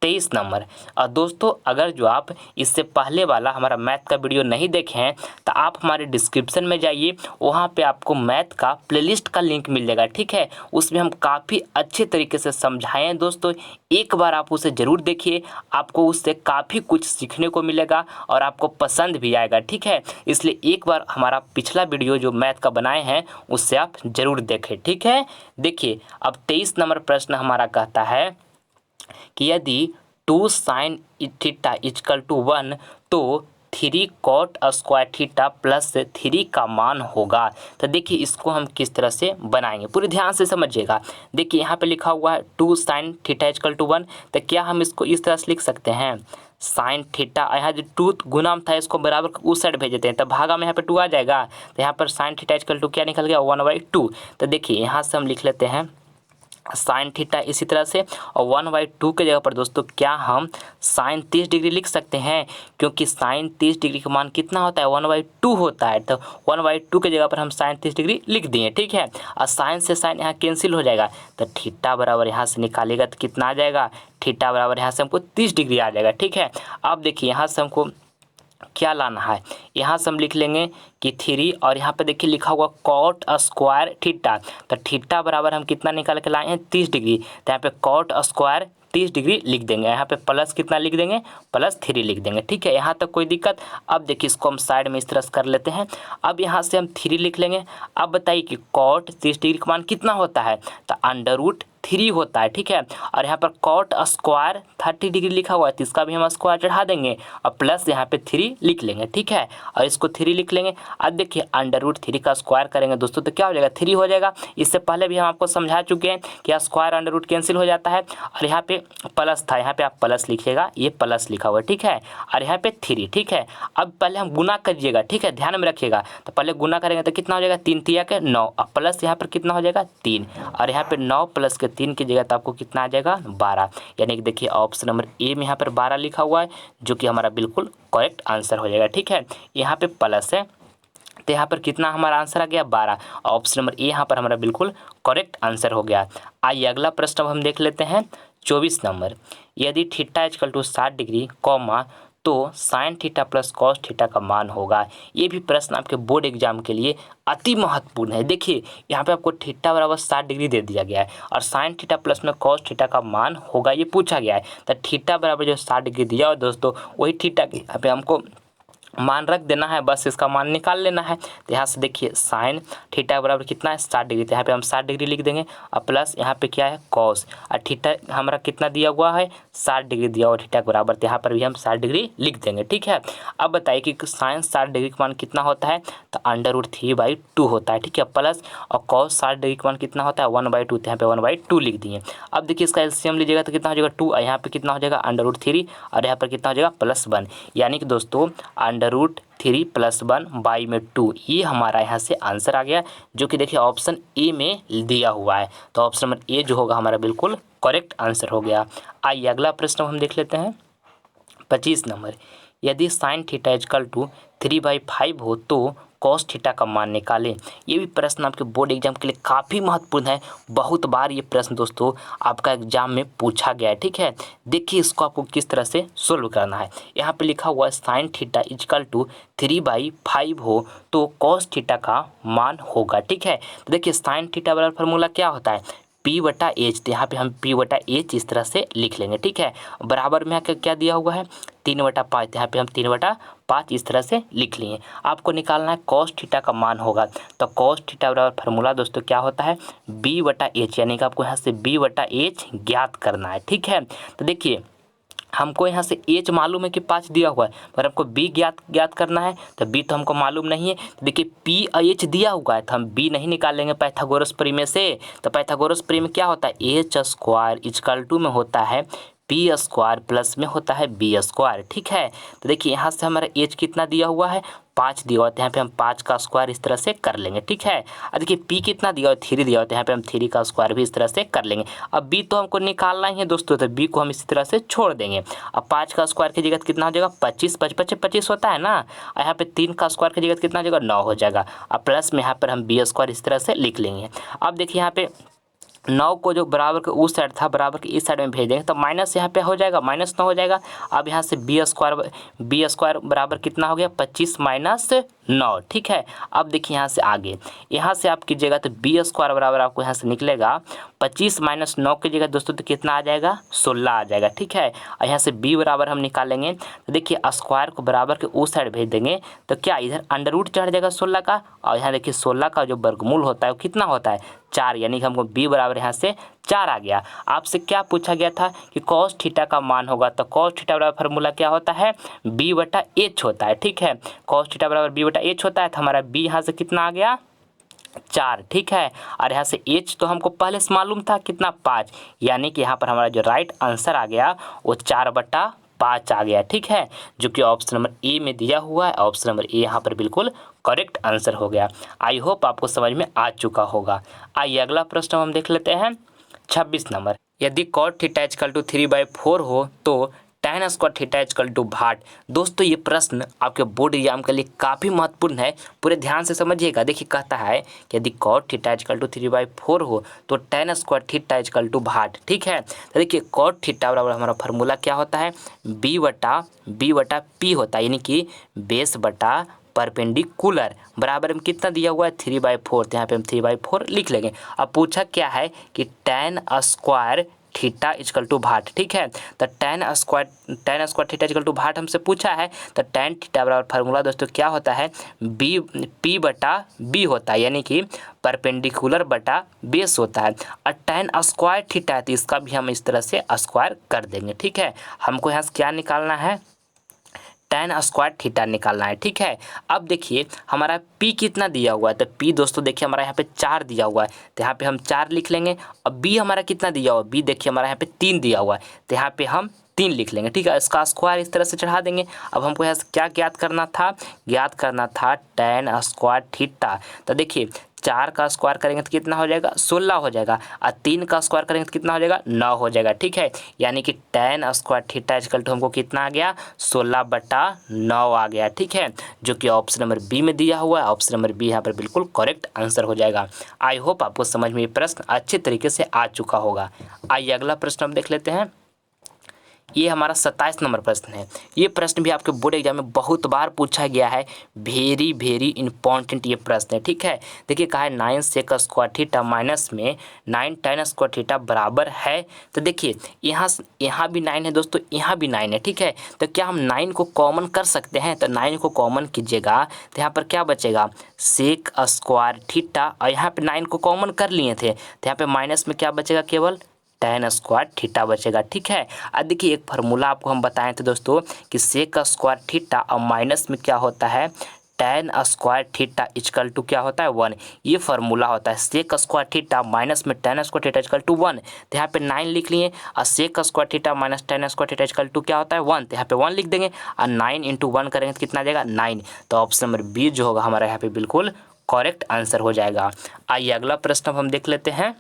Speaker 1: 23 नंबर। और दोस्तों अगर जो आप इससे पहले वाला हमारा मैथ का वीडियो नहीं देखे हैं तो आप हमारे डिस्क्रिप्शन में जाइए, वहाँ पे आपको मैथ का प्लेलिस्ट का लिंक मिल जाएगा, ठीक है। उसमें हम काफ़ी अच्छे तरीके से समझाए हैं दोस्तों, एक बार आप उसे ज़रूर देखिए, आपको उससे काफ़ी कुछ सीखने को मिलेगा और आपको पसंद भी आएगा, ठीक है। इसलिए एक बार हमारा पिछला वीडियो जो मैथ का बनाए हैं उससे आप ज़रूर देखें, ठीक है। देखिए अब 23 नंबर प्रश्न हमारा कहता है कि यदि 2 sin थीटा इक्वल टू 1 तो 3 cot स्क्वायर थीटा प्लस 3 का मान होगा। तो देखिए इसको हम किस तरह से बनाएंगे, पूरे ध्यान से समझिएगा। देखिए यहाँ पे लिखा हुआ है 2 sin थीटा इक्वल टू 1, तो क्या हम इसको इस तरह से लिख सकते हैं, साइन थीटा, यहाँ जो 2 गुना था इसको बराबर उस साइड भेज देते हैं, तो भागा में यहाँ पे 2 आ जाएगा, तो यहाँ पर साइन थीटा इक्वल टू क्या निकल गया 1/2। तो देखिए यहाँ से हम लिख लेते हैं साइन थीटा इसी तरह से, और 1/2 के जगह पर दोस्तों क्या हम साइन 30 डिग्री लिख सकते हैं, क्योंकि साइन 30 डिग्री का मान कितना होता है 1/2 होता है, तो 1/2 के जगह पर हम साइन 30 डिग्री लिख दिए, ठीक है। और साइन से साइन यहाँ कैंसिल हो जाएगा, तो थीटा बराबर यहाँ से निकालेगा तो कितना आ जाएगा, थीटा बराबर यहाँ से हमको 30 डिग्री आ जाएगा, ठीक है। अब देखिए यहाँ से हमको क्या लाना है, यहाँ से हम लिख लेंगे कि 3, और यहाँ पे देखिए लिखा हुआ कॉट स्क्वायर थीटा, तो थीटा बराबर हम कितना निकाल के लाए हैं 30 डिग्री, तो यहाँ पे कॉट स्क्वायर 30 डिग्री लिख देंगे, यहाँ पे प्लस कितना लिख देंगे, +3 लिख देंगे, ठीक है। यहाँ तक कोई दिक्कत। अब देखिए इसको हम साइड में इस तरह से कर लेते हैं। अब यहाँ से हम 3 लिख लेंगे। अब बताइए कि कॉट 30 डिग्री का मान कितना होता है, तो √3 होता है, ठीक है। और यहाँ पर कॉट स्क्वायर 30 डिग्री लिखा हुआ है, तो इसका भी हम स्क्वायर चढ़ा देंगे और प्लस यहाँ पे 3 लिख लेंगे, ठीक है। और इसको 3 लिख लेंगे। अब देखिए √3 का स्क्वायर करेंगे दोस्तों तो क्या हो जाएगा 3 हो जाएगा। इससे पहले भी हम आपको समझा चुके हैं कि स्क्वायर √ कैंसिल हो जाता है, और यहाँ पे प्लस था, यहाँ पे आप प्लस लिखिएगा, ये प्लस लिखा हुआ है, ठीक है। और यहाँ पे 3, ठीक है। अब पहले हम गुना करिएगा, ठीक है, ध्यान में रखिएगा। तो पहले गुना करेंगे तो कितना हो जाएगा 3 तिया के 9, और प्लस यहाँ पर कितना हो जाएगा 3, और यहाँ पे 9 + 3 की जगह तो आपको कितना आ जाएगा 12। यानी कि देखिए ऑप्शन नंबर ए में यहाँ पर 12 लिखा हुआ है, जो कि हमारा बिल्कुल करेक्ट आंसर हो जाएगा, ठीक है। यहाँ पे प्लस है तो यहाँ पर कितना हमारा आंसर आ गया 12, ऑप्शन नंबर ए यहाँ पर हमारा बिल्कुल करेक्ट आंसर हो गया। आइए अगला प्रश्न अब हम देख लेते हैं 24 नंबर। यदि theta equal to 60 degree comma तो sine theta plus cos theta का मान होगा। ये भी प्रश्न आपके बोर्ड एग्जाम के लिए अति महत्वपूर्ण है। देखिए यहाँ पे आपको थीटा बराबर 60 डिग्री दे दिया गया है और साइन थीटा प्लस में कॉस थीटा का मान होगा ये पूछा गया है। तो थीटा बराबर जो 60 डिग्री दिया हो दोस्तों वही थीटा के यहाँ पे हमको मान रख देना है, बस इसका मान निकाल लेना है। तो यहाँ से देखिए साइन थीटा बराबर कितना है 60 डिग्री, तो यहाँ पे हम 60 डिग्री लिख देंगे और प्लस यहाँ पे क्या है कॉस, और थीटा हमारा कितना दिया हुआ है 60 डिग्री दिया हुआ थीटा के बराबर, तो यहाँ पर भी हम 60 डिग्री लिख देंगे, ठीक है। अब बताइए कि साइन 60 डिग्री का मान कितना होता है, तो √3/2 होता है, ठीक है, प्लस और कॉस 60 डिग्री का मान कितना होता है 1/2, तो यहाँ पे 1/2 लिख दिए। अब देखिए इसका एलसीएम लीजिएगा तो कितना हो जाएगा 2, और यहाँ पे कितना हो जाएगा √3, और यहाँ पर कितना हो जाएगा +1, यानी कि दोस्तों √3 + 1/2, ये हमारा यहाँ से आंसर आ गया, जो कि देखिए ऑप्शन ए में दिया हुआ है। तो ऑप्शन नंबर ए जो होगा हमारा बिल्कुल करेक्ट आंसर हो गया। आइए अगला प्रश्न हम देख लेते हैं 25 नंबर। यदि साइन थीटा इक्वल टू 3/5 हो तो कॉस थीटा का मान निकालें। ये भी प्रश्न आपके बोर्ड एग्जाम के लिए काफ़ी महत्वपूर्ण है। बहुत बार ये प्रश्न दोस्तों आपका एग्जाम में पूछा गया है, ठीक है। देखिए इसको आपको किस तरह से सोल्व करना है। यहाँ पे लिखा हुआ है साइन थीटा इक्वल टू 3/5 हो तो कॉस थीटा का मान होगा, ठीक है। तो देखिए साइन थीटा बराबर फार्मूला क्या होता है P/H, तो यहाँ पे हम P/H इस तरह से लिख लेंगे, ठीक है। बराबर में क्या दिया हुआ है 3/5, तो यहाँ पे हम 3/5 इस तरह से लिख लिए। आपको निकालना है कॉस थीटा का मान होगा, तो कॉस थीटा बराबर फार्मूला दोस्तों क्या होता है B/H, यानी कि आपको यहाँ से B/H ज्ञात करना है, ठीक है। तो देखिए हमको यहाँ से H मालूम है कि 5 दिया हुआ है, पर हमको B ज्ञात करना है, तो B तो हमको मालूम नहीं है। तो देखिए P/H दिया हुआ है तो हम B नहीं निकालेंगे पाइथागोरस प्रमेय से। तो पाइथागोरस प्रमेय में क्या होता है H² इक्वल टू में होता है P² प्लस में होता है B², ठीक है। तो देखिए यहाँ से हमारा H कितना दिया हुआ है 5 दिया हुआ है, यहाँ पे हम 5 का स्क्वायर इस तरह से कर लेंगे, ठीक है। और देखिए P कितना दिया हुआ है 3 दिया हुआ है, यहाँ पे हम 3 का स्क्वायर भी इस तरह से कर लेंगे। अब B तो हमको निकालना ही है दोस्तों, तो B को हम इसी तरह से छोड़ देंगे। अब 5 का स्क्वायर की जगह कितना हो जाएगा 25, 25 होता है ना, और यहाँ पे 3 का स्क्वायर की जगह कितना हो जाएगा 9 हो जाएगा, और प्लस में यहाँ पर हम B² इस तरह से लिख लेंगे। अब देखिए यहाँ पे 9 को जो बराबर के उस साइड था बराबर के इस साइड में भेज देंगे तो माइनस यहाँ पे हो जाएगा, माइनस 9 हो जाएगा। अब यहाँ से बी स्क्वायर बराबर कितना हो गया 25 माइनस 9, ठीक है। अब देखिए यहाँ से आगे, यहाँ से आप कीजिएगा तो बी स्क्वायर बराबर आपको यहाँ से निकलेगा 25 माइनस 9 कीजिएगा दोस्तों तो कितना आ जाएगा 16 आ जाएगा, ठीक है। और यहाँ से बी बराबर हम निकालेंगे तो देखिए स्क्वायर को बराबर के उस साइड भेज देंगे तो क्या इधर अंडर रूट चढ़ जाएगा 16 का, और यहाँ देखिए 16 का जो वर्गमूल होता है वो कितना होता है 4, यानी कि हमको बी बराबर यहाँ से 4 आ गया। आपसे क्या पूछा गया था कि कॉस थीटा का मान होगा, तो कॉस थीटा बराबर फार्मूला क्या होता है बी बटा एच होता है, ठीक है। कॉस थीटा बराबर बी बटा एच होता है तो हमारा बी यहाँ से कितना आ गया 4, ठीक है। और यहाँ से एच तो हमको पहले से मालूम था कितना 5, यानी कि यहाँ पर हमारा जो राइट आंसर आ गया वो 4/5 आ गया, ठीक है, जो कि ऑप्शन नंबर ए में दिया हुआ है। ऑप्शन नंबर ए यहाँ पर बिल्कुल करेक्ट आंसर हो गया। आई होप आपको समझ में आ चुका होगा। आइए अगला प्रश्न हम देख लेते हैं 26 नंबर। यदि कॉट थीटा इक्वल टू 3/4 हो तो tan square theta equal to what. दोस्तों ये प्रश्न आपके बोर्ड एग्जाम के लिए काफ़ी महत्वपूर्ण है, पूरे ध्यान से समझिएगा। देखिए कहता है कि यदि कॉट थीटा इक्वल टू 3/4 हो तो tan square theta equal to what, ठीक है। तो देखिए कॉट थीटा बराबर हमारा फार्मूला क्या होता है बी बटा पी होता है, यानी कि बेस बटा परपेंडिकुलर बराबर में कितना दिया हुआ है 3/4, तो यहाँ पे हम 3/4 लिख लेंगे। अब पूछा क्या है कि tan square theta equal to what, ठीक है। तो tan square theta equal to what हमसे पूछा है, तो tan थीटा बराबर फार्मूला दोस्तों क्या होता है बी पी बटा बी होता है, यानी कि परपेंडिकुलर बटा बेस होता है। और tan स्क्वायर थीटा है तो इसका भी हम इस तरह से स्क्वायर कर देंगे, ठीक है। हमको यहाँ से क्या निकालना है tan स्क्वायर थीटा निकालना है, ठीक है। अब देखिए हमारा p कितना दिया हुआ है, तो p दोस्तों देखिए हमारा यहाँ पे 4 दिया हुआ है तो यहाँ पे हम 4 लिख लेंगे। अब b हमारा कितना दिया हुआ है, b देखिए हमारा यहाँ पे 3 दिया हुआ है तो यहाँ पे हम 3 लिख लेंगे, ठीक है। इसका स्क्वायर इस तरह से चढ़ा देंगे। अब हमको यहाँ से क्या ज्ञात करना था tan स्क्वायर थीटा। तो देखिए 4 का स्क्वायर करेंगे तो कितना हो जाएगा 16 हो जाएगा, और 3 का स्क्वायर करेंगे तो कितना हो जाएगा 9 हो जाएगा, ठीक है। यानी कि tan square theta equal to हमको कितना आ गया 16/9 आ गया, ठीक है, जो कि ऑप्शन नंबर बी में दिया हुआ है। ऑप्शन नंबर बी यहाँ पर बिल्कुल करेक्ट आंसर हो जाएगा। आई होप आपको समझ में ये प्रश्न अच्छे तरीके से आ चुका होगा। आइए अगला प्रश्न हम देख लेते हैं। ये हमारा 27 नंबर प्रश्न है। ये प्रश्न भी आपके बोर्ड एग्जाम में बहुत बार पूछा गया है, वेरी इंपॉर्टेंट ये प्रश्न है, ठीक है। देखिए कहा है 9 सेक स्क्वायर थीटा माइनस में 9 tan स्क्वायर थीटा बराबर है। तो देखिए यहाँ भी 9 है दोस्तों, यहाँ भी 9 है, ठीक है। तो क्या हम 9 को कॉमन कर सकते हैं, तो 9 को कॉमन कीजिएगा तो यहाँ पर क्या बचेगा सेक स्क्वायर थीटा, और यहाँ पे 9 को कॉमन कर लिए थे तो यहाँ पे माइनस में क्या बचेगा केवल tan स्क्वायर थीटा बचेगा, ठीक है। अब देखिए एक फार्मूला आपको हम बताए थे दोस्तों कि सेक स्क्वायर थीटा और माइनस में क्या होता है tan square theta equal to क्या होता है 1। ये फार्मूला होता है सेक स्क्वायर थीटा माइनस में tan square theta equal to 1। तो यहाँ पे 9 लिख लिए, और sec square theta minus tan square theta equal to क्या होता है 1, तो यहाँ पे 1 लिख देंगे, और 9 × 1 करेंगे तो कितना आ जाएगा 9। तो ऑप्शन नंबर बी जो होगा हमारा यहाँ पे बिल्कुल करेक्ट आंसर हो जाएगा। आइए अगला प्रश्न अब हम देख लेते हैं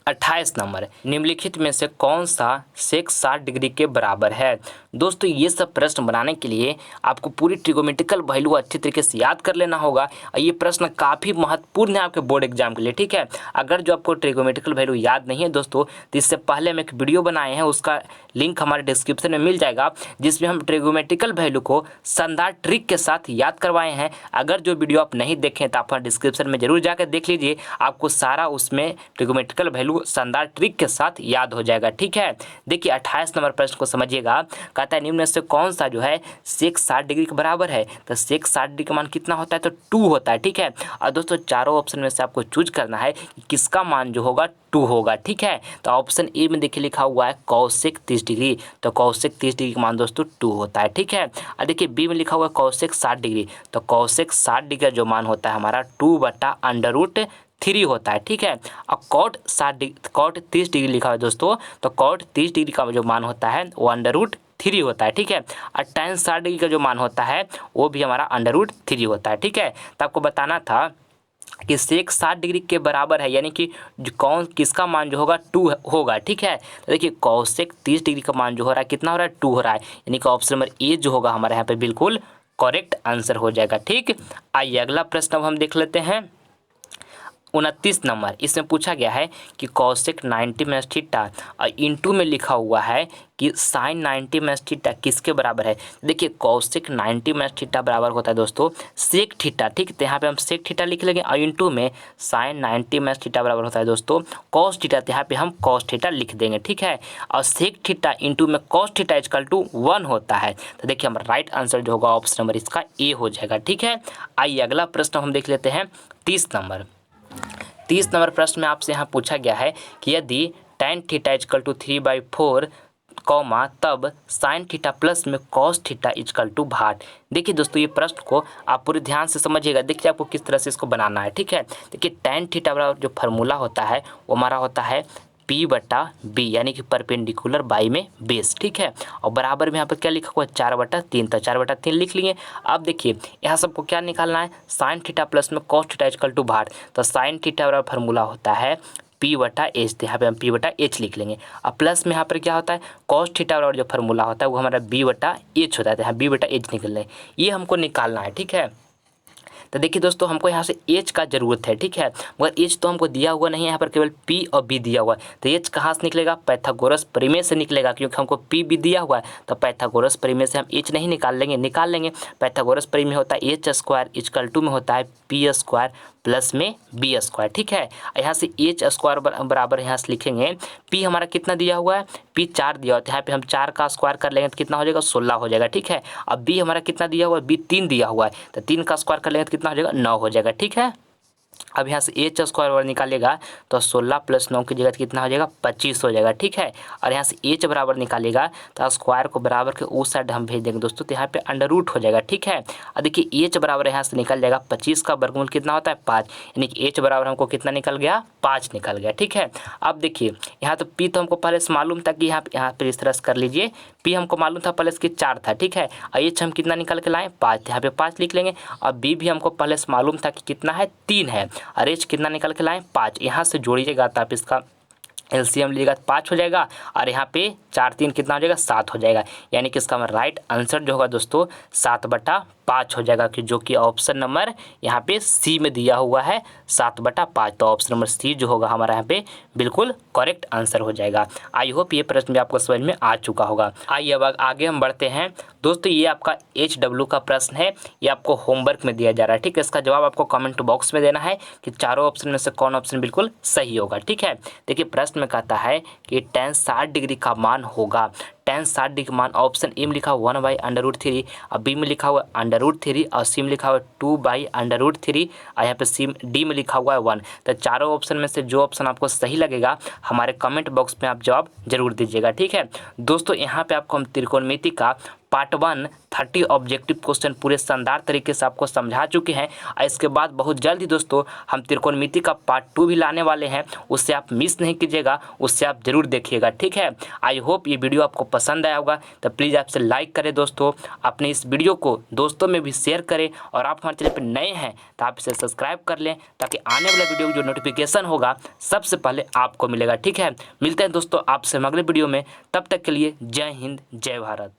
Speaker 1: 28 नंबर। निम्नलिखित में से कौन सा सेक 60 डिग्री के बराबर है। दोस्तों ये सब प्रश्न बनाने के लिए आपको पूरी ट्रिगोमेट्रिकल वैल्यू अच्छी तरीके से याद कर लेना होगा, और ये प्रश्न काफ़ी महत्वपूर्ण है आपके बोर्ड एग्जाम के लिए, ठीक है। अगर जो आपको ट्रिगोमेट्रिकल वैल्यू याद नहीं है दोस्तों तो इससे पहले हम एक वीडियो बनाए हैं, उसका लिंक हमारे डिस्क्रिप्शन में मिल जाएगा, जिसमें हम ट्रिगोमेट्रिकल वैल्यू को शानदार ट्रिक के साथ याद करवाए हैं। अगर जो वीडियो आप नहीं देखें तो आप डिस्क्रिप्शन में जरूर जाकर देख लीजिए, आपको सारा उसमें ट्रिगोमेट्रिकल वैल्यू शानदार ट्रिक के साथ याद हो जाएगा, ठीक है। देखिए 28 नंबर प्रश्न को समझिएगा। कहता है निम्न में से कौन सा जो है सेक 60 डिग्री के बराबर है, तो सेक 60 डिग्री का मान कितना होता है तो 2 होता है, ठीक है। और दोस्तों चारों ऑप्शन में से आपको चूज करना है कि किसका मान जो होगा 2 होगा, ठीक है। तो ऑप्शन ए में देखिए लिखा हुआ है कौशिक 30 डिग्री, तो कौशिक 30 डिग्री का मान दोस्तों 2 होता है, ठीक है। और देखिए बी में लिखा हुआ है कौशिक 60 डिग्री, तो कौशिक 60 डिग्री का जो मान होता है हमारा 2/√3 होता है, ठीक है। और कॉट 30 डिग्री लिखा हुआ है दोस्तों, तो कॉट 30 डिग्री का जो मान होता है वो √3 होता है, ठीक है। और tan 60 डिग्री का जो मान होता है वो भी हमारा √3 होता है, ठीक है। तो आपको बताना था कि सेक 60 डिग्री के बराबर है, यानी कि किसका मान जो होगा 2 होगा, ठीक है। तो देखिए कौशिक 30 डिग्री का मान जो हो रहा है कितना हो रहा है 2 हो रहा है, यानी कि ऑप्शन नंबर ए जो होगा हमारे यहाँ पे बिल्कुल करेक्ट आंसर हो जाएगा, ठीक। आइए अगला प्रश्न अब हम देख लेते हैं 29 नंबर इसमें पूछा गया है कि कॉसेक 90 माइनस थीटा और इंटू में लिखा हुआ है कि साइन 90 माइनस थीटा किसके बराबर है। देखिए कॉसेक 90 माइनस थीटा बराबर होता है दोस्तों सेक थीटा, ठीक। तो यहाँ पे हम सेक थीटा लिख लेंगे और इंटू में साइन 90 माइनस थीटा बराबर होता है दोस्तों कॉस थीटा, तो यहाँ पे हम कॉस थीटा लिख देंगे, ठीक है। और सेक थीटा इंटू में कॉस थीटा इक्वल टू 1 होता है। तो देखिए हमारा राइट आंसर जो होगा ऑप्शन नंबर इसका ए हो जाएगा, ठीक है। आइए अगला प्रश्न हम देख लेते हैं 30 नंबर। 30 नंबर प्रश्न में आपसे यहाँ पूछा गया है कि यदि tan theta equal to 3/4 comma तब साइन थीटा प्लस में कॉस थीटा इक्वल टू भाट। देखिए दोस्तों ये प्रश्न को आप पूरे ध्यान से समझिएगा, देखिए आपको किस तरह से इसको बनाना है, ठीक है। देखिए tan थीटा बराबर जो फार्मूला होता है वो हमारा होता है P/B यानी कि परपेंडिकुलर बाई में बेस, ठीक है। और बराबर में यहाँ पर क्या लिखा हुआ है 4/3, तो 4/3 लिख लिए। अब देखिए यहाँ सबको क्या निकालना है साइन थीटा प्लस में कॉस थीटा इक्वल टू भाट। तो साइन थीटा बराबर फार्मूला होता है P/H, तो यहाँ पे हम P/H लिख लेंगे। अब प्लस में यहाँ पर क्या होता है कॉस थीटा बराबर जो फार्मूला होता है वो हमारा B/H होता है, तो यहाँ B/H निकल लें, ये हमको निकालना है, ठीक है। तो देखिए दोस्तों हमको यहाँ से एच का ज़रूरत है, ठीक है, मगर एच तो हमको दिया हुआ नहीं है, यहाँ पर केवल पी और बी दिया हुआ है। तो एच कहाँ से निकलेगा पाइथागोरस प्रमेय से निकलेगा, क्योंकि हमको पी बी दिया हुआ है। तो पाइथागोरस प्रमेय से हम एच नहीं निकाल लेंगे। पाइथागोरस प्रमेय होता है एच स्क्वायर इक्वल टू में होता है पी स्क्वायर प्लस में बी स्क्वायर, ठीक है। यहाँ से एच स्क्वायर बराबर यहाँ से लिखेंगे पी हमारा कितना दिया हुआ है पी 4 दिया हुआ है, तो यहाँ पे हम 4 का स्क्वायर कर लेंगे तो कितना हो जाएगा 16 हो जाएगा, ठीक है। अब बी हमारा कितना दिया हुआ है बी 3 दिया हुआ है, तो 3 का स्क्वायर कर लेंगे तो कितना हो जाएगा 9 हो जाएगा, ठीक है। अब यहाँ से एच स्क्वायर निकालेगा तो 16 प्लस 9 की जगह कितना हो जाएगा 25 हो जाएगा, ठीक है। और यहाँ से एच बराबर निकालेगा तो स्क्वायर को बराबर के उस साइड हम भेज देंगे दोस्तों, तो यहाँ पे अंडर रूट हो जाएगा, ठीक है। और देखिए एच बराबर यहाँ से निकल जाएगा 25 का वर्गमूल कितना होता है 5, यानी कि एच बराबर हमको कितना निकल गया 5 निकल गया, ठीक है। अब देखिए यहाँ तो पी तो हमको पहले से मालूम था कि यहाँ पर इस तरह से कर लीजिए, पी हमको मालूम था पहले इसकी 4 था, ठीक है। और एच हम कितना निकल के लाएँ 5, यहाँ पे 5 लिख लेंगे। और बी भी हमको पहले से मालूम था कि कितना है 3 है, और एच कितना निकल के लाएँ 5, यहाँ से जोड़िएगा तो आप इसका एलसीएम लीजिएगा तो 5 हो जाएगा, और यहाँ पे 4 3 कितना हो जाएगा 7 हो जाएगा, यानी कि इसका राइट आंसर जो होगा दोस्तों 7/5 हो जाएगा, कि जो कि ऑप्शन नंबर यहाँ पे सी में दिया हुआ है 7/5। तो ऑप्शन नंबर सी जो होगा हमारा यहाँ पे बिल्कुल करेक्ट आंसर हो जाएगा। आई होप ये प्रश्न भी आपको समझ में आ चुका होगा। आइए अब आगे हम बढ़ते हैं दोस्तों, ये आपका HW का प्रश्न है, ये आपको होमवर्क में दिया जा रहा है, ठीक है। इसका जवाब आपको कमेंट बॉक्स में देना है कि चारों ऑप्शन में से कौन ऑप्शन बिल्कुल सही होगा, ठीक है। देखिए प्रश्न में कहता है कि tan 60 डिग्री का मान होगा, tan 60 डिग्री का मान ऑप्शन ए में लिखा हुआ 1/√3, और बी में लिखा हुआ √3, और सी में लिखा हुआ 2/√3, और यहाँ पे सी डी में लिखा हुआ है 1। तो चारों ऑप्शन में से जो ऑप्शन आपको सही लगेगा हमारे कमेंट बॉक्स में आप जवाब जरूर दीजिएगा, ठीक है। दोस्तों यहाँ पे आपको हम त्रिकोणमिति का पार्ट 1 30 ऑब्जेक्टिव क्वेश्चन पूरे शानदार तरीके से आपको समझा चुके हैं, और इसके बाद बहुत जल्द ही दोस्तों हम त्रिकोणमिति का पार्ट 2 भी लाने वाले हैं, उससे आप मिस नहीं कीजिएगा, उससे आप जरूर देखिएगा, ठीक है। आई होप ये वीडियो आपको पसंद आया होगा, तो प्लीज़ आपसे लाइक करें दोस्तों, अपने इस वीडियो को दोस्तों में भी शेयर करें, और आप हमारे चैनल पर नए हैं तो आप इसे सब्सक्राइब कर लें, ताकि आने वाले वीडियो की जो नोटिफिकेशन होगा सबसे पहले आपको मिलेगा, ठीक है। मिलते हैं दोस्तों आपसे अगले वीडियो में, तब तक के लिए जय हिंद जय भारत।